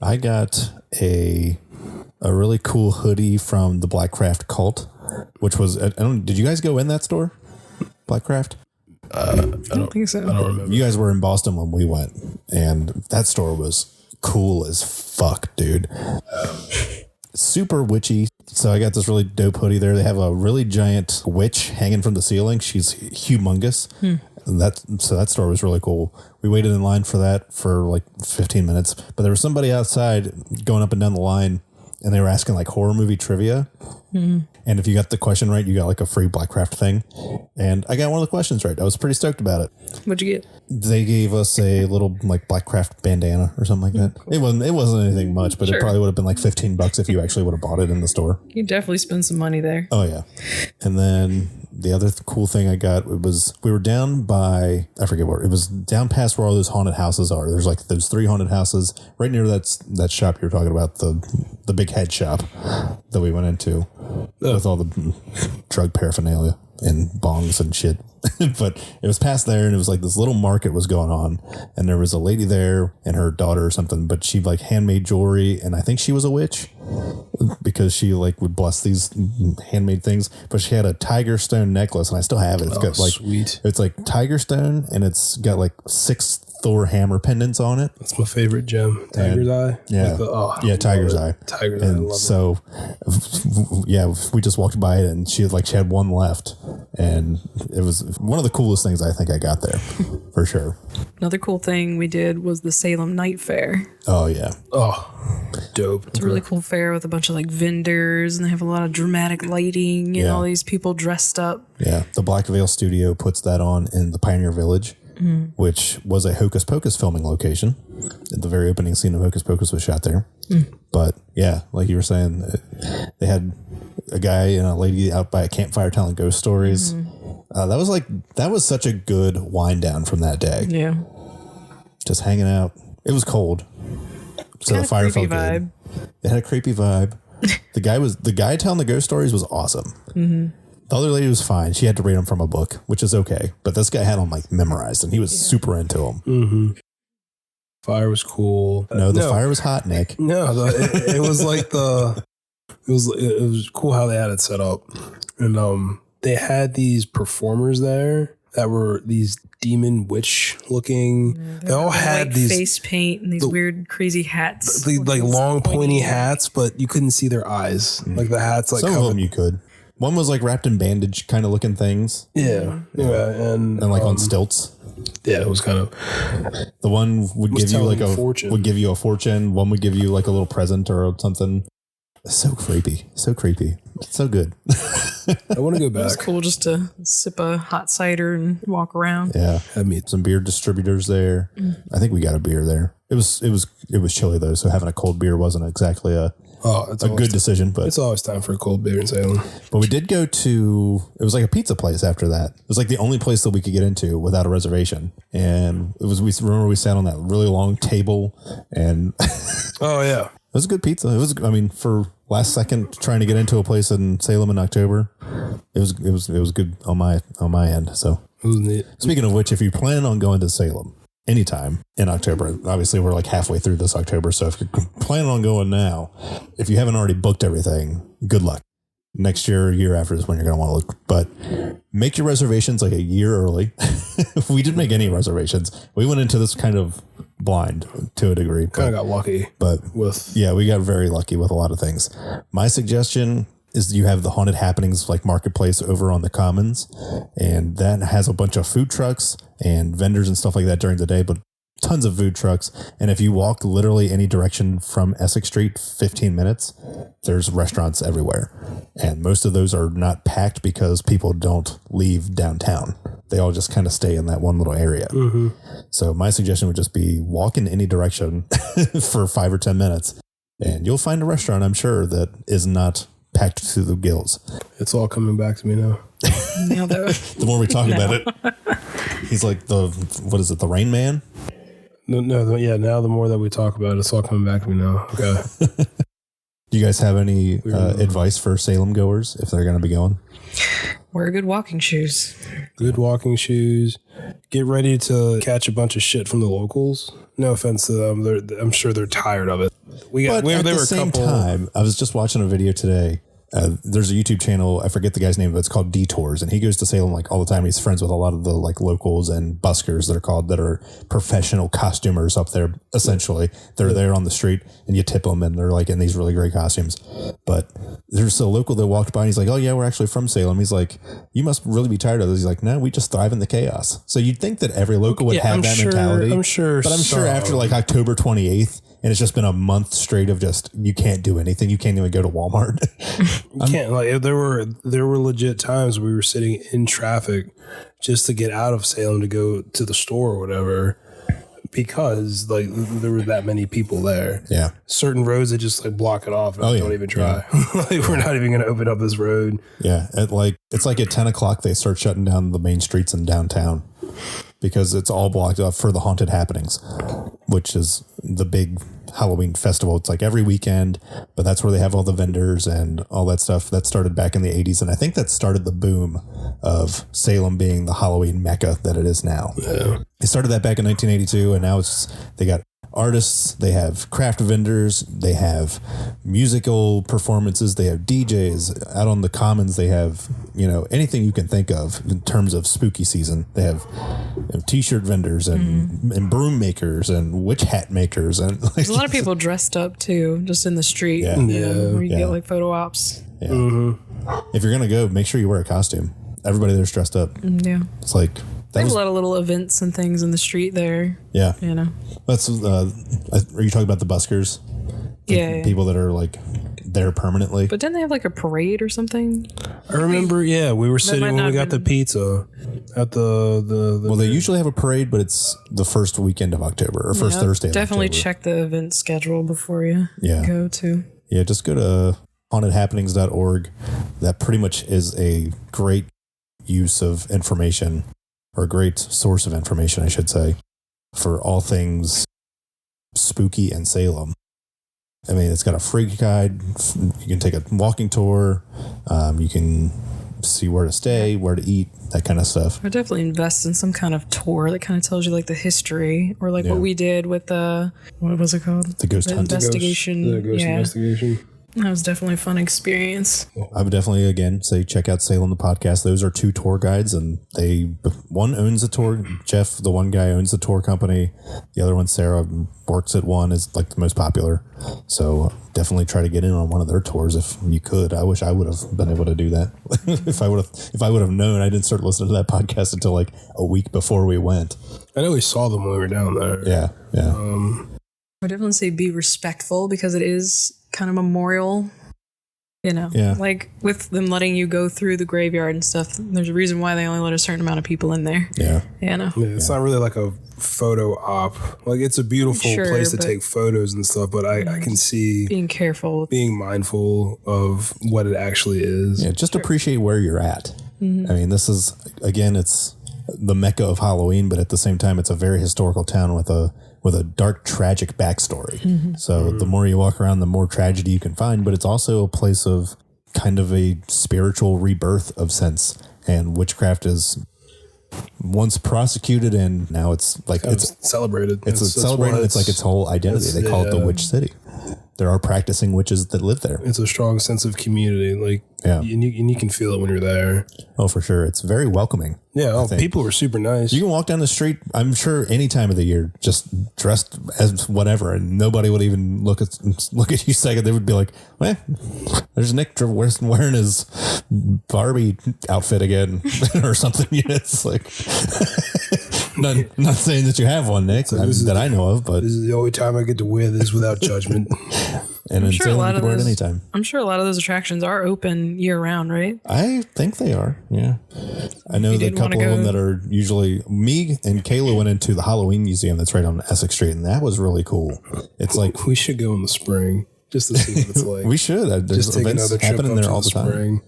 I got a really cool hoodie from the Blackcraft cult, which was, did you guys go in that store? Blackcraft? I don't think so. I don't remember. You guys were in Boston when we went, and that store was cool as fuck, dude. Super witchy. So I got this really dope hoodie there. They have a really giant witch hanging from the ceiling. She's humongous. And that store was really cool. We waited in line for that for like 15 minutes, but there was somebody outside going up and down the line, and they were asking like horror movie trivia. And if you got the question right, you got like a free Blackcraft thing. And I got one of the questions right. I was pretty stoked about it. What'd you get? They gave us a little like Blackcraft bandana or something like that. Cool. It wasn't anything much, but it probably would have been like $15 if you actually would have bought it in the store. You definitely spend some money there. Oh yeah. And then the other cool thing I got was we were down by, I forget where, it was down past where all those haunted houses are. There's like those 3 haunted houses right near that shop you were talking about, the big head shop that we went into with all the drug paraphernalia and bongs and shit. But it was past there, and it was like this little market was going on, and there was a lady there and her daughter or something, but she like handmade jewelry, and I think she was a witch because she like would bless these handmade things. But she had a tiger stone necklace, and I still have it. It's got like sweet. It's like tiger stone, and it's got like 6 Thor hammer pendants on it. That's my favorite gem. Tiger's eye. Yeah. Like Tiger's eye. Tiger's eye. And so, yeah, we just walked by it, and she had one left, and it was one of the coolest things I think I got there for sure. Another cool thing we did was the Salem Night Fair. Oh yeah. Oh, dope. It's a really cool fair with a bunch of like vendors, and they have a lot of dramatic lighting and all these people dressed up. Yeah. The Black Veil Studio puts that on in the Pioneer Village, which was a Hocus Pocus filming location. The very opening scene of Hocus Pocus was shot there. But yeah, like you were saying, they had a guy and a lady out by a campfire telling ghost stories. That was such a good wind down from that day. Yeah. Just hanging out. It was cold. So the fire felt good. It had a creepy vibe. The guy telling the ghost stories was awesome. The other lady was fine. She had to read them from a book, which is okay. But this guy had them like memorized, and he was super into them. Fire was cool. No, the fire was hot, Nick. No, it was like it was cool how they had it set up, and they had these performers there that were these demon witch looking. They all had like these face paint and these weird crazy hats, like long pointy hats, but you couldn't see their eyes. Like the hats, like some of them you could. One was like wrapped in bandage kind of looking things. Yeah, and like on stilts. Yeah, it was kind of. The one would give you like a fortune. Would give you a fortune. One would give you like a little present or something. So creepy, so creepy, so good. I want to go back. It was cool just to sip a hot cider and walk around. Yeah, had me some beer distributors there. I think we got a beer there. It was chilly though, so having a cold beer wasn't exactly a Oh, it's a good decision, but it's always time for a cold beer in Salem. But we did go to, it was like a pizza place after that. It was like the only place that we could get into without a reservation. And it was, we sat on that really long table and Oh yeah. it was a good pizza. It was, I mean, for last second trying to get into a place in Salem in October, it was good on my end. So It was neat. speaking of which, if you're planning on going to Salem anytime in October, obviously we're like halfway through this October. So if you're planning on going now, if you haven't already booked everything, good luck. Next year or year after is when you're going to want to look, but make your reservations like a year early. We didn't make any reservations. We went into this kind of blind to a degree. Kind of got lucky, but we got very lucky with a lot of things. My suggestion is you have the Haunted Happenings like marketplace over on the Commons, and that has a bunch of food trucks and vendors and stuff like that during the day, but tons of food trucks. And if you walk literally any direction from Essex Street, 15 minutes, there's restaurants everywhere. And most of those are not packed because people don't leave downtown. They all just kind of stay in that one little area. Mm-hmm. So my suggestion would just be walk in any direction for 5 or 10 minutes and you'll find a restaurant, I'm sure, that is not packed to the gills. It's all coming back to me now. The more we talk about it, he's like the Rain Man? Now the more that we talk about it, it's all coming back to me now. Okay. Do you guys have any advice for Salem goers if they're going to be going? Wear good walking shoes. Good walking shoes. Get ready to catch a bunch of shit from the locals. No offense to them. I'm sure they're tired of it. At the same time, I was just watching a video today. There's a YouTube channel, I forget the guy's name, but it's called Detours, and he goes to Salem like all the time. He's friends with a lot of the like locals and buskers that are professional costumers up there. Essentially, they're there on the street, and you tip them, and they're like in these really great costumes. But there's a local that walked by, and he's like, "Oh yeah, we're actually from Salem." He's like, "You must really be tired of this." He's like, "No, we just thrive in the chaos." So you'd think that every local would have that mentality. I'm sure after like October 28th. And it's just been a month straight of just, you can't do anything. You can't even go to Walmart. You can't. Like there were legit times we were sitting in traffic just to get out of Salem to go to the store or whatever, because like there were that many people there. Yeah. Certain roads that just like block it off and don't even try. Yeah. Like we're not even going to open up this road. Yeah. It's like at 10 o'clock, they start shutting down the main streets in downtown because it's all blocked off for the Haunted Happenings, which is the big Halloween festival. It's like every weekend, but that's where they have all the vendors and all that stuff. That started back in the 80s. And I think that started the boom of Salem being the Halloween mecca that it is now. Yeah. They started that back in 1982, and now they got artists, they have craft vendors, they have musical performances, they have DJs out on the Commons. They have, anything you can think of in terms of spooky season. They have t-shirt vendors and broom makers and witch hat makers. And there's a lot of people dressed up too, just in the street. Yeah. Where you get like photo ops. Yeah. Mm-hmm. If you're going to go, make sure you wear a costume. Everybody there's dressed up. Yeah. It's like, There's a lot of little events and things in the street there. Yeah. That's are you talking about the buskers? Yeah. People that are like there permanently. But didn't they have like a parade or something? I remember, we were sitting when we got the pizza at the well, they usually have a parade, but it's the first weekend of October or first Thursday of definitely October. check the event schedule before you go to. Yeah, just go to hauntedhappenings.org. That pretty much is a great use of information, or a great source of information, I should say, for all things spooky in Salem. I mean, it's got a freak guide. You can take a walking tour. You can see where to stay, where to eat, that kind of stuff. I definitely invest in some kind of tour that kind of tells you like the history, or like what we did with the, what was it called? The ghost hunt. Investigation. The ghost investigation. That was definitely a fun experience. I would definitely, again, say check out Salem the Podcast. Those are 2 tour guides, and one owns a tour. Jeff, the one guy, owns the tour company. The other one, Sarah, works at one, is like the most popular. So definitely try to get in on one of their tours if you could. I wish I would have been able to do that. If I would have known. I didn't start listening to that podcast until like a week before we went. I know we saw them when we were down there. Yeah. I would definitely say be respectful, because it is kind of memorial Yeah. Like with them letting you go through the graveyard and stuff, there's a reason why they only let a certain amount of people in there. Yeah. Yeah, it's not really like a photo op. Like, it's a beautiful place to take photos and stuff, but I can see being careful, being mindful of what it actually is. Yeah, just appreciate where you're at. I mean, this is, again, it's the mecca of Halloween, but at the same time, it's a very historical town with a dark, tragic backstory. So the more you walk around, the more tragedy you can find, but it's also a place of kind of a spiritual rebirth of sense. And witchcraft is once prosecuted, and now it's like it's celebrated. It's celebrated. It's like its whole identity. They call it the Witch City. There are practicing witches that live there. It's a strong sense of community. Like, and you can feel it when you're there. Oh, for sure. It's very welcoming. Yeah. People were super nice. You can walk down the street, I'm sure, any time of the year, just dressed as whatever, and nobody would even look at you second. They would be like, well, there's Nick wearing his Barbie outfit again or something. It's like, not saying that you have one, Nick, that I know of, but this is the only time I get to wear this without judgment. And I'm sure a lot of those, anytime. I'm sure a lot of those attractions are open year round, right? I think they are. Yeah. I know the couple of them that are usually, me and Kayla went into the Halloween museum that's right on Essex Street, and that was really cool. It's like, we should go in the spring just to see what it's like. We should. There's just take another trip happening there all the time.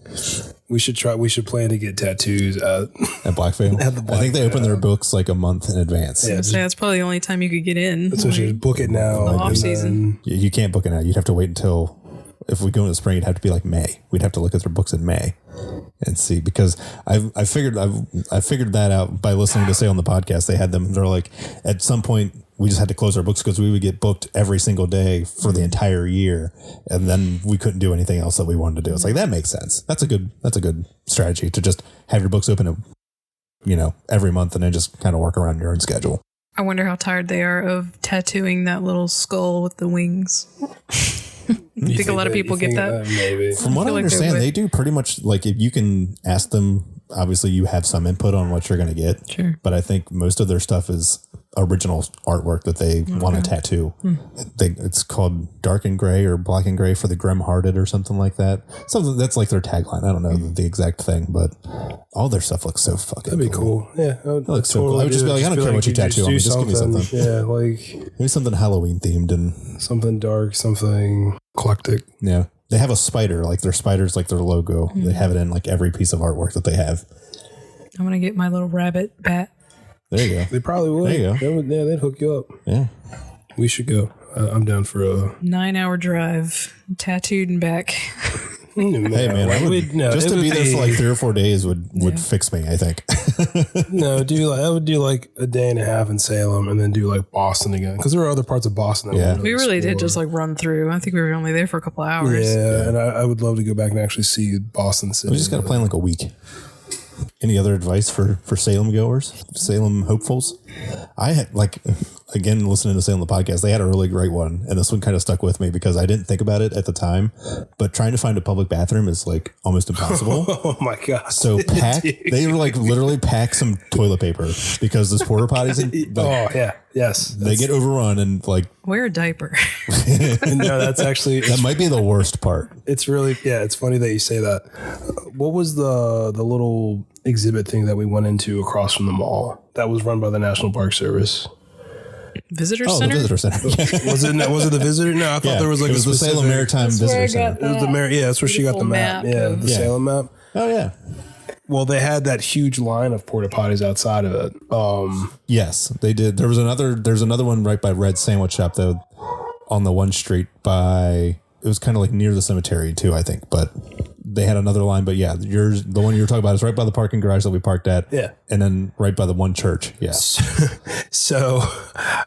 We should plan to get tattoos at Blackvale. I think they open their books like a month in advance. Yeah, so that's probably the only time you could get in. So just book it now. Off season. You can't book it now. You'd have to wait until, if we go in the spring, it'd have to be like May. We'd have to look at their books in May and see, because I figured that out by listening to Say on the podcast. They had them. They're like, at some point we just had to close our books because we would get booked every single day for the entire year, and then we couldn't do anything else that we wanted to do. It's like, that makes sense. That's a good strategy to just have your books open, every month, and then just kind of work around your own schedule. I wonder how tired they are of tattooing that little skull with the wings. You think a lot of people get that? Maybe. From what I understand, they do pretty much, like, if you can ask them, obviously you have some input on what you're going to get. Sure. But I think most of their stuff is original artwork that they want to tattoo. It's called Dark and Gray or Black and Gray for the Grim-Hearted or something like that. Something that's like their tagline. I don't know the exact thing, but all their stuff looks so fucking That'd be cool. Yeah. It looks so cool. I would just be like, I don't care what you tattoo on me. Just give me something. Yeah, like maybe something Halloween themed and something dark, something eclectic. Yeah. They have a spider, like their spider's like their logo. They have it in like every piece of artwork that they have. I'm going to get my little rabbit bat. There you go. They probably would. There you go. They'd hook you up. Yeah. We should go. I'm down for a 9-hour drive, tattooed and back. Hey man, just to be there for like 3 or 4 days would fix me, I think. No, I would do like a day and a half in Salem and then do like Boston again, because there are other parts of Boston that we really did just like run through. I think we were only there for a couple of hours. Yeah, and I would love to go back and actually see Boston City. We just got to plan like a week. Any other advice for Salem goers, Salem hopefuls? I had, like, again, listening to Salem the podcast, they had a really great one, and this one kind of stuck with me because I didn't think about it at the time, but trying to find a public bathroom is like almost impossible. Oh my god! So they were like literally pack some toilet paper because those porta potties. They get overrun and like wear a diaper. No, that's actually that might be the worst part. It's really it's funny that you say that. What was the little exhibit thing that we went into across from the mall that was run by the National Park Service? Visitor Center? The Visitor Center. Was it the Visitor? No, I thought there was like it was the Salem Maritime Visitor Center. It was the that's where she got the map. The Salem map. Oh yeah. Well, they had that huge line of porta potties outside of it. Yes, they did. There's another one right by Red Sandwich Shop though, on the one street by. It was kind of like near the cemetery too, I think, but they had another line. But yeah, the one you're talking about is right by the parking garage that we parked at. Yeah, and then right by the one church. Yeah. So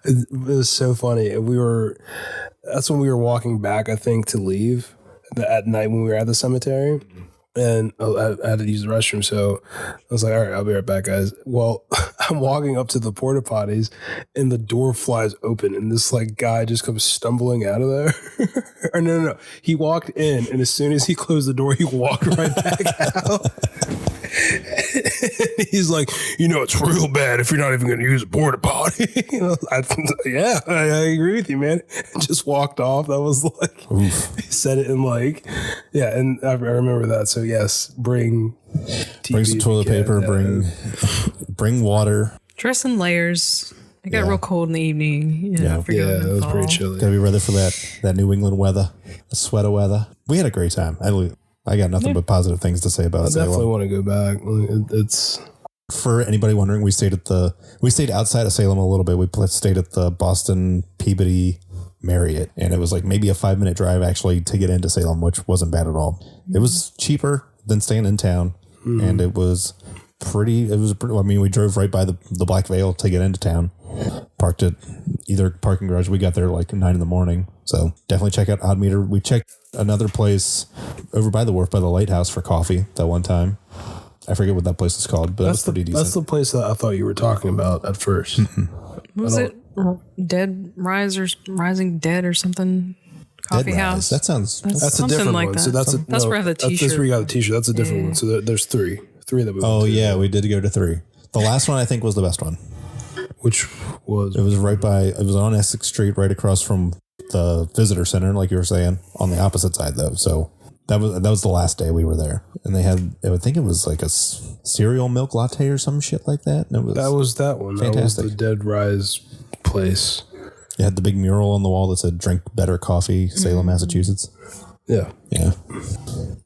it was so funny. That's when we were walking back, I think, to leave at night when we were at the cemetery. And I had to use the restroom, so I was like, all right, I'll be right back, guys. Well, I'm walking up to the porta potties, and the door flies open, and this like guy just comes stumbling out of there. Or no. He walked in, and as soon as he closed the door, he walked right back out. He's like, it's real bad if you're not even going to use a porta potty. I agree with you, man. And just walked off. That was like, he said it in like, and I remember that. So yes, bring some toilet paper, bring water. Dress in layers. It got real cold in the evening. It was pretty chilly. Gotta be ready for that New England weather, the sweater weather. We had a great time. I got nothing but positive things to say about it. I definitely want to go back. It's for anybody wondering, we stayed outside of Salem a little bit. We stayed at the Boston Peabody Marriott, and it was like maybe a 5-minute drive actually to get into Salem, which wasn't bad at all. It was cheaper than staying in town, and it was pretty. I mean, we drove right by the Black Veil to get into town. Parked at either parking garage. We got there like 9 a.m. So definitely check out Odd Meter. We checked another place over by the wharf by the lighthouse for coffee that one time. I forget what that place is called, but that's pretty decent. That's the place that I thought you were talking about at first. Was it Rising Dead or something? Coffee Dead house. Rise. That sounds. That's a different like one. That. So that's where I have the t-shirt. That's where you got the t-shirt. That's a different one. So there's three that we. Oh yeah, we did go to 3. The last one I think was the best one. Which was? It was it was on Essex Street, right across from the visitor center, like you were saying, on the opposite side though. So that was the last day we were there, and they had, I think it was like a cereal milk latte or some shit like that. And that was that one. Fantastic. That was the Dead Rise place. It had the big mural on the wall that said "Drink Better Coffee, Salem, Massachusetts." Yeah.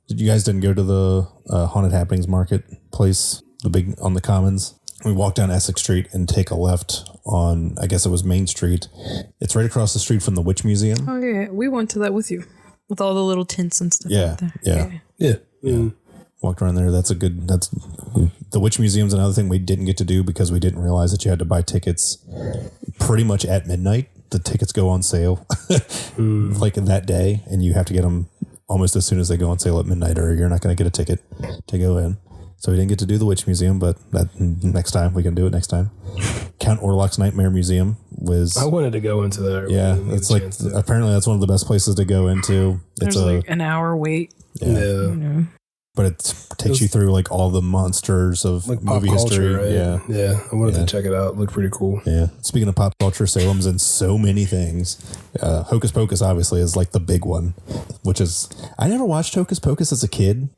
You guys didn't go to the Haunted Happenings Market place, the big on the Commons? We walk down Essex Street and take a left on, I guess it was Main Street. It's right across the street from the Witch Museum. Oh yeah, we went to that with you, with all the little tents and stuff. Yeah, yeah. Walked around there. That's the Witch Museum's another thing we didn't get to do because we didn't realize that you had to buy tickets pretty much at midnight. The tickets go on sale like that day, and you have to get them almost as soon as they go on sale at midnight, or you're not going to get a ticket to go in. So we didn't get to do the Witch Museum, but next time we can do it next time. Count Orlok's Nightmare Museum was. I wanted to go into there. Yeah, it's like apparently that's one of the best places to go into. There's like an hour wait. Yeah. But it takes you through like all the monsters of like movie pop history. Culture, right? Yeah. I wanted to check it out. It looked pretty cool. Yeah. Speaking of pop culture, Salem's in so many things. Hocus Pocus obviously is like the big one, which is, I never watched Hocus Pocus as a kid.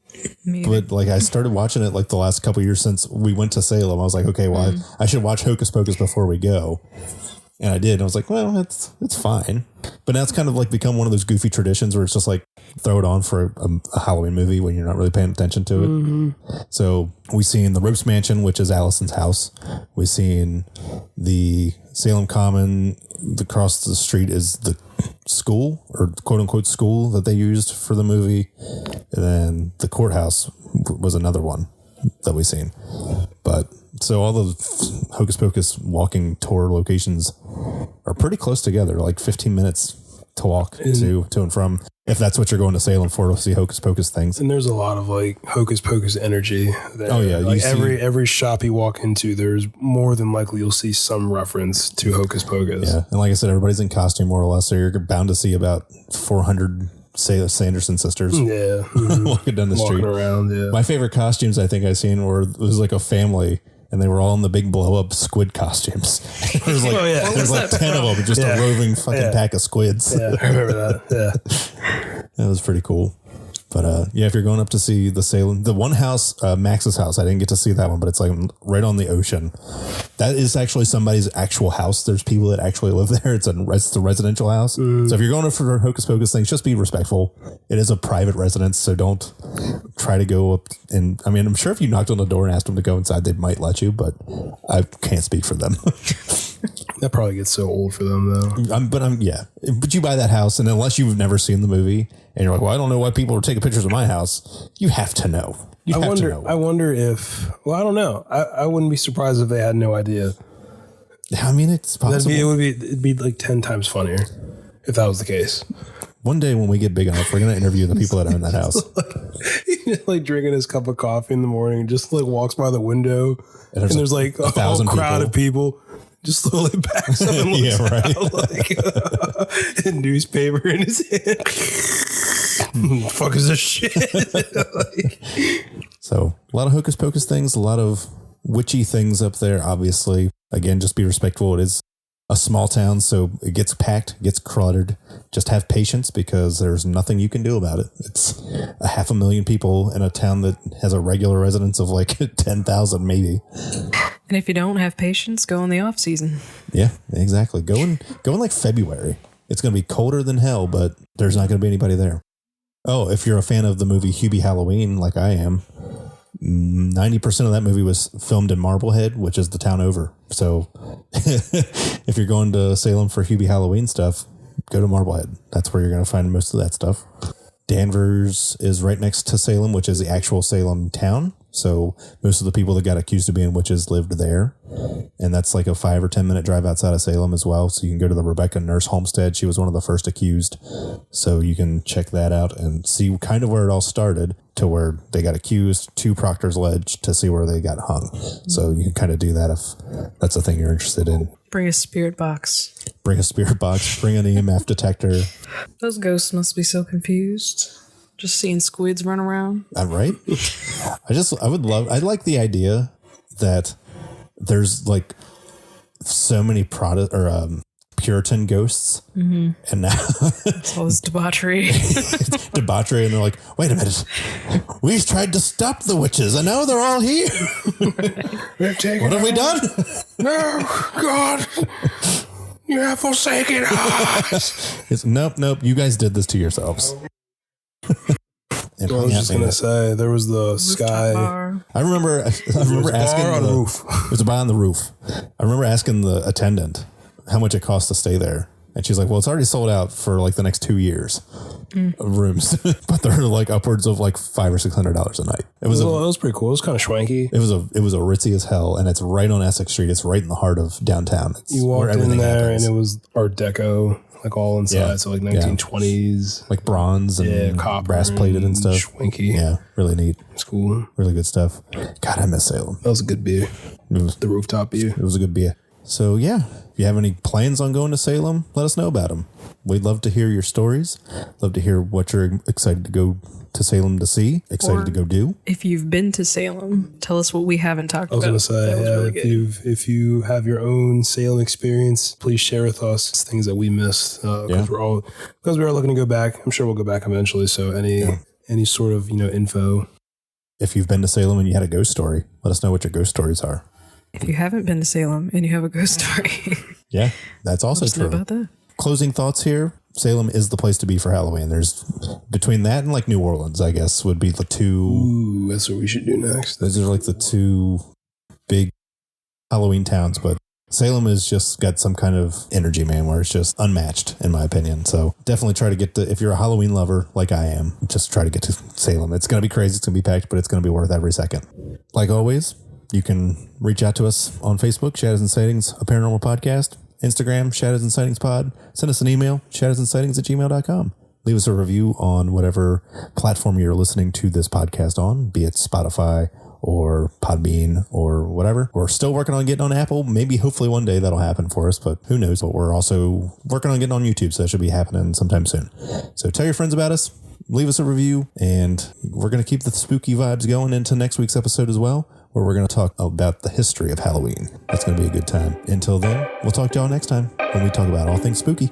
But like I started watching it like the last couple of years since we went to Salem. I was like, okay, well, I should watch Hocus Pocus before we go. And I did. And I was like, well, it's fine. But now it's kind of like become one of those goofy traditions where it's just like throw it on for a Halloween movie when you're not really paying attention to it. Mm-hmm. So we seen the Ropes Mansion, which is Allison's house. We seen the Salem Common. Across the street is the school, or quote unquote school, that they used for the movie. And then the courthouse was another one that we seen. But so all the Hocus Pocus walking tour locations are pretty close together, like 15 minutes to walk to and from, if that's what you're going to Salem for, to see Hocus Pocus things. And there's a lot of like Hocus Pocus energy there. Oh yeah, like every shop you walk into, there's more than likely you'll see some reference to Hocus Pocus. Yeah, and like I said, everybody's in costume more or less, so you're bound to see about 400 Sanderson sisters. Yeah, walking down the street around. Yeah, my favorite costumes I think I seen it was like a family. And they were all in the big blow-up squid costumes. There's like, there's like 10 of them, just a roving fucking pack of squids. Yeah, I remember that. Yeah. That was pretty cool. But if you're going up to see the Salem, the one house, Max's house, I didn't get to see that one, but it's like right on the ocean. That is actually somebody's actual house. There's people that actually live there. It's the residential house. So if you're going up for Hocus Pocus things, just be respectful. It is a private residence, so don't try to go up. And I mean, I'm sure if you knocked on the door and asked them to go inside, they might let you, but I can't speak for them. That probably gets so old for them, though. But you buy that house, and unless you've never seen the movie, and you're like, well, I don't know why people are taking pictures of my house. You have to know. I wonder if. Well, I don't know. I wouldn't be surprised if they had no idea. I mean, it's possible. It'd be like 10 times funnier if that was the case. One day when we get big enough, we're gonna interview the people that own that house. He's like drinking his cup of coffee in the morning, and just like walks by the window, and there's like a whole crowd of people. Just slowly backs up and looks out like a newspaper in his hand. Fuck is this shit? So a lot of hocus pocus things, a lot of witchy things up there, obviously. Again, just be respectful. It is a small town, so it gets packed, gets cluttered. Just have patience because there's nothing you can do about it. It's 500,000 people in a town that has a regular residence of like 10,000 maybe. And if you don't have patience, go in the off season. Yeah, exactly. Go in like February. It's going to be colder than hell, but there's not going to be anybody there. Oh, if you're a fan of the movie Hubie Halloween, like I am, 90% of that movie was filmed in Marblehead, which is the town over. So if you're going to Salem for Hubie Halloween stuff, go to Marblehead. That's where you're going to find most of that stuff. Danvers is right next to Salem, which is the actual Salem town. So most of the people that got accused of being witches lived there. And that's like a 5 or 10 minute drive outside of Salem as well. So you can go to the Rebecca Nurse Homestead. She was one of the first accused. So you can check that out and see kind of where it all started to where they got accused to Proctor's Ledge to see where they got hung. So you can kind of do that if that's the thing you're interested in. Bring a spirit box. Bring a spirit box. Bring an EMF detector. Those ghosts must be so confused. Just seeing squids run around. Right? I like the idea that there's like so many Puritan ghosts. Mm-hmm. And now it's all this debauchery. Debauchery. And they're like, wait a minute. We've tried to stop the witches and now they're all here. What have we done? No, God. You have forsaken us. Nope. You guys did this to yourselves. I was just going to say, there was the sky. Bar. I remember asking on the roof. It was a bar on the roof. I remember asking the attendant how much it cost to stay there. And she's like, well, it's already sold out for like the next 2 years of rooms. But they're like upwards of like $500 or $600 a night. It was pretty cool. It was kind of schwanky. It was a ritzy as hell. And it's right on Essex Street. It's right in the heart of downtown. It's you walked in there and it was Art Deco. Like all inside, yeah. So like 1920s, like bronze and copper, brass plated and stuff. Schwanky, yeah, really neat. It's cool, really good stuff. God, I miss Salem. That was a good beer. It was the rooftop beer. It was a good beer. So yeah, if you have any plans on going to Salem, let us know about them. We'd love to hear your stories. Love to hear what you're excited to go to Salem to see, excited to go do. If you've been to Salem, tell us what we haven't talked about. I was going to say, really if you have your own Salem experience, please share with us things that we missed. Because we are looking to go back. I'm sure we'll go back eventually. So any sort of info. If you've been to Salem and you had a ghost story, let us know what your ghost stories are. If you haven't been to Salem and you have a ghost story, yeah, that's also true. Know about that. Closing thoughts here. Salem is the place to be for Halloween. There's between that and like New Orleans, I guess, would be the two. Ooh, that's what we should do next. Those are like the two big Halloween towns, but Salem has just got some kind of energy, man, where it's just unmatched, in my opinion. So definitely try to get to, if you're a Halloween lover like I am, just try to get to Salem. It's going to be crazy. It's going to be packed, but it's going to be worth every second. Like always, you can reach out to us on Facebook, Shadows and Sightings, a paranormal podcast. Instagram, Shadows and Sightings Pod. Send us an email, shadowsandsightings@gmail.com. Leave us a review on whatever platform you're listening to this podcast on, be it Spotify or Podbean or whatever. We're still working on getting on Apple. Maybe hopefully one day that'll happen for us, but who knows. But we're also working on getting on YouTube, so that should be happening sometime soon. So tell your friends about us. Leave us a review, and we're going to keep the spooky vibes going into next week's episode as well, where we're going to talk about the history of Halloween. That's going to be a good time. Until then, we'll talk to y'all next time when we talk about all things spooky.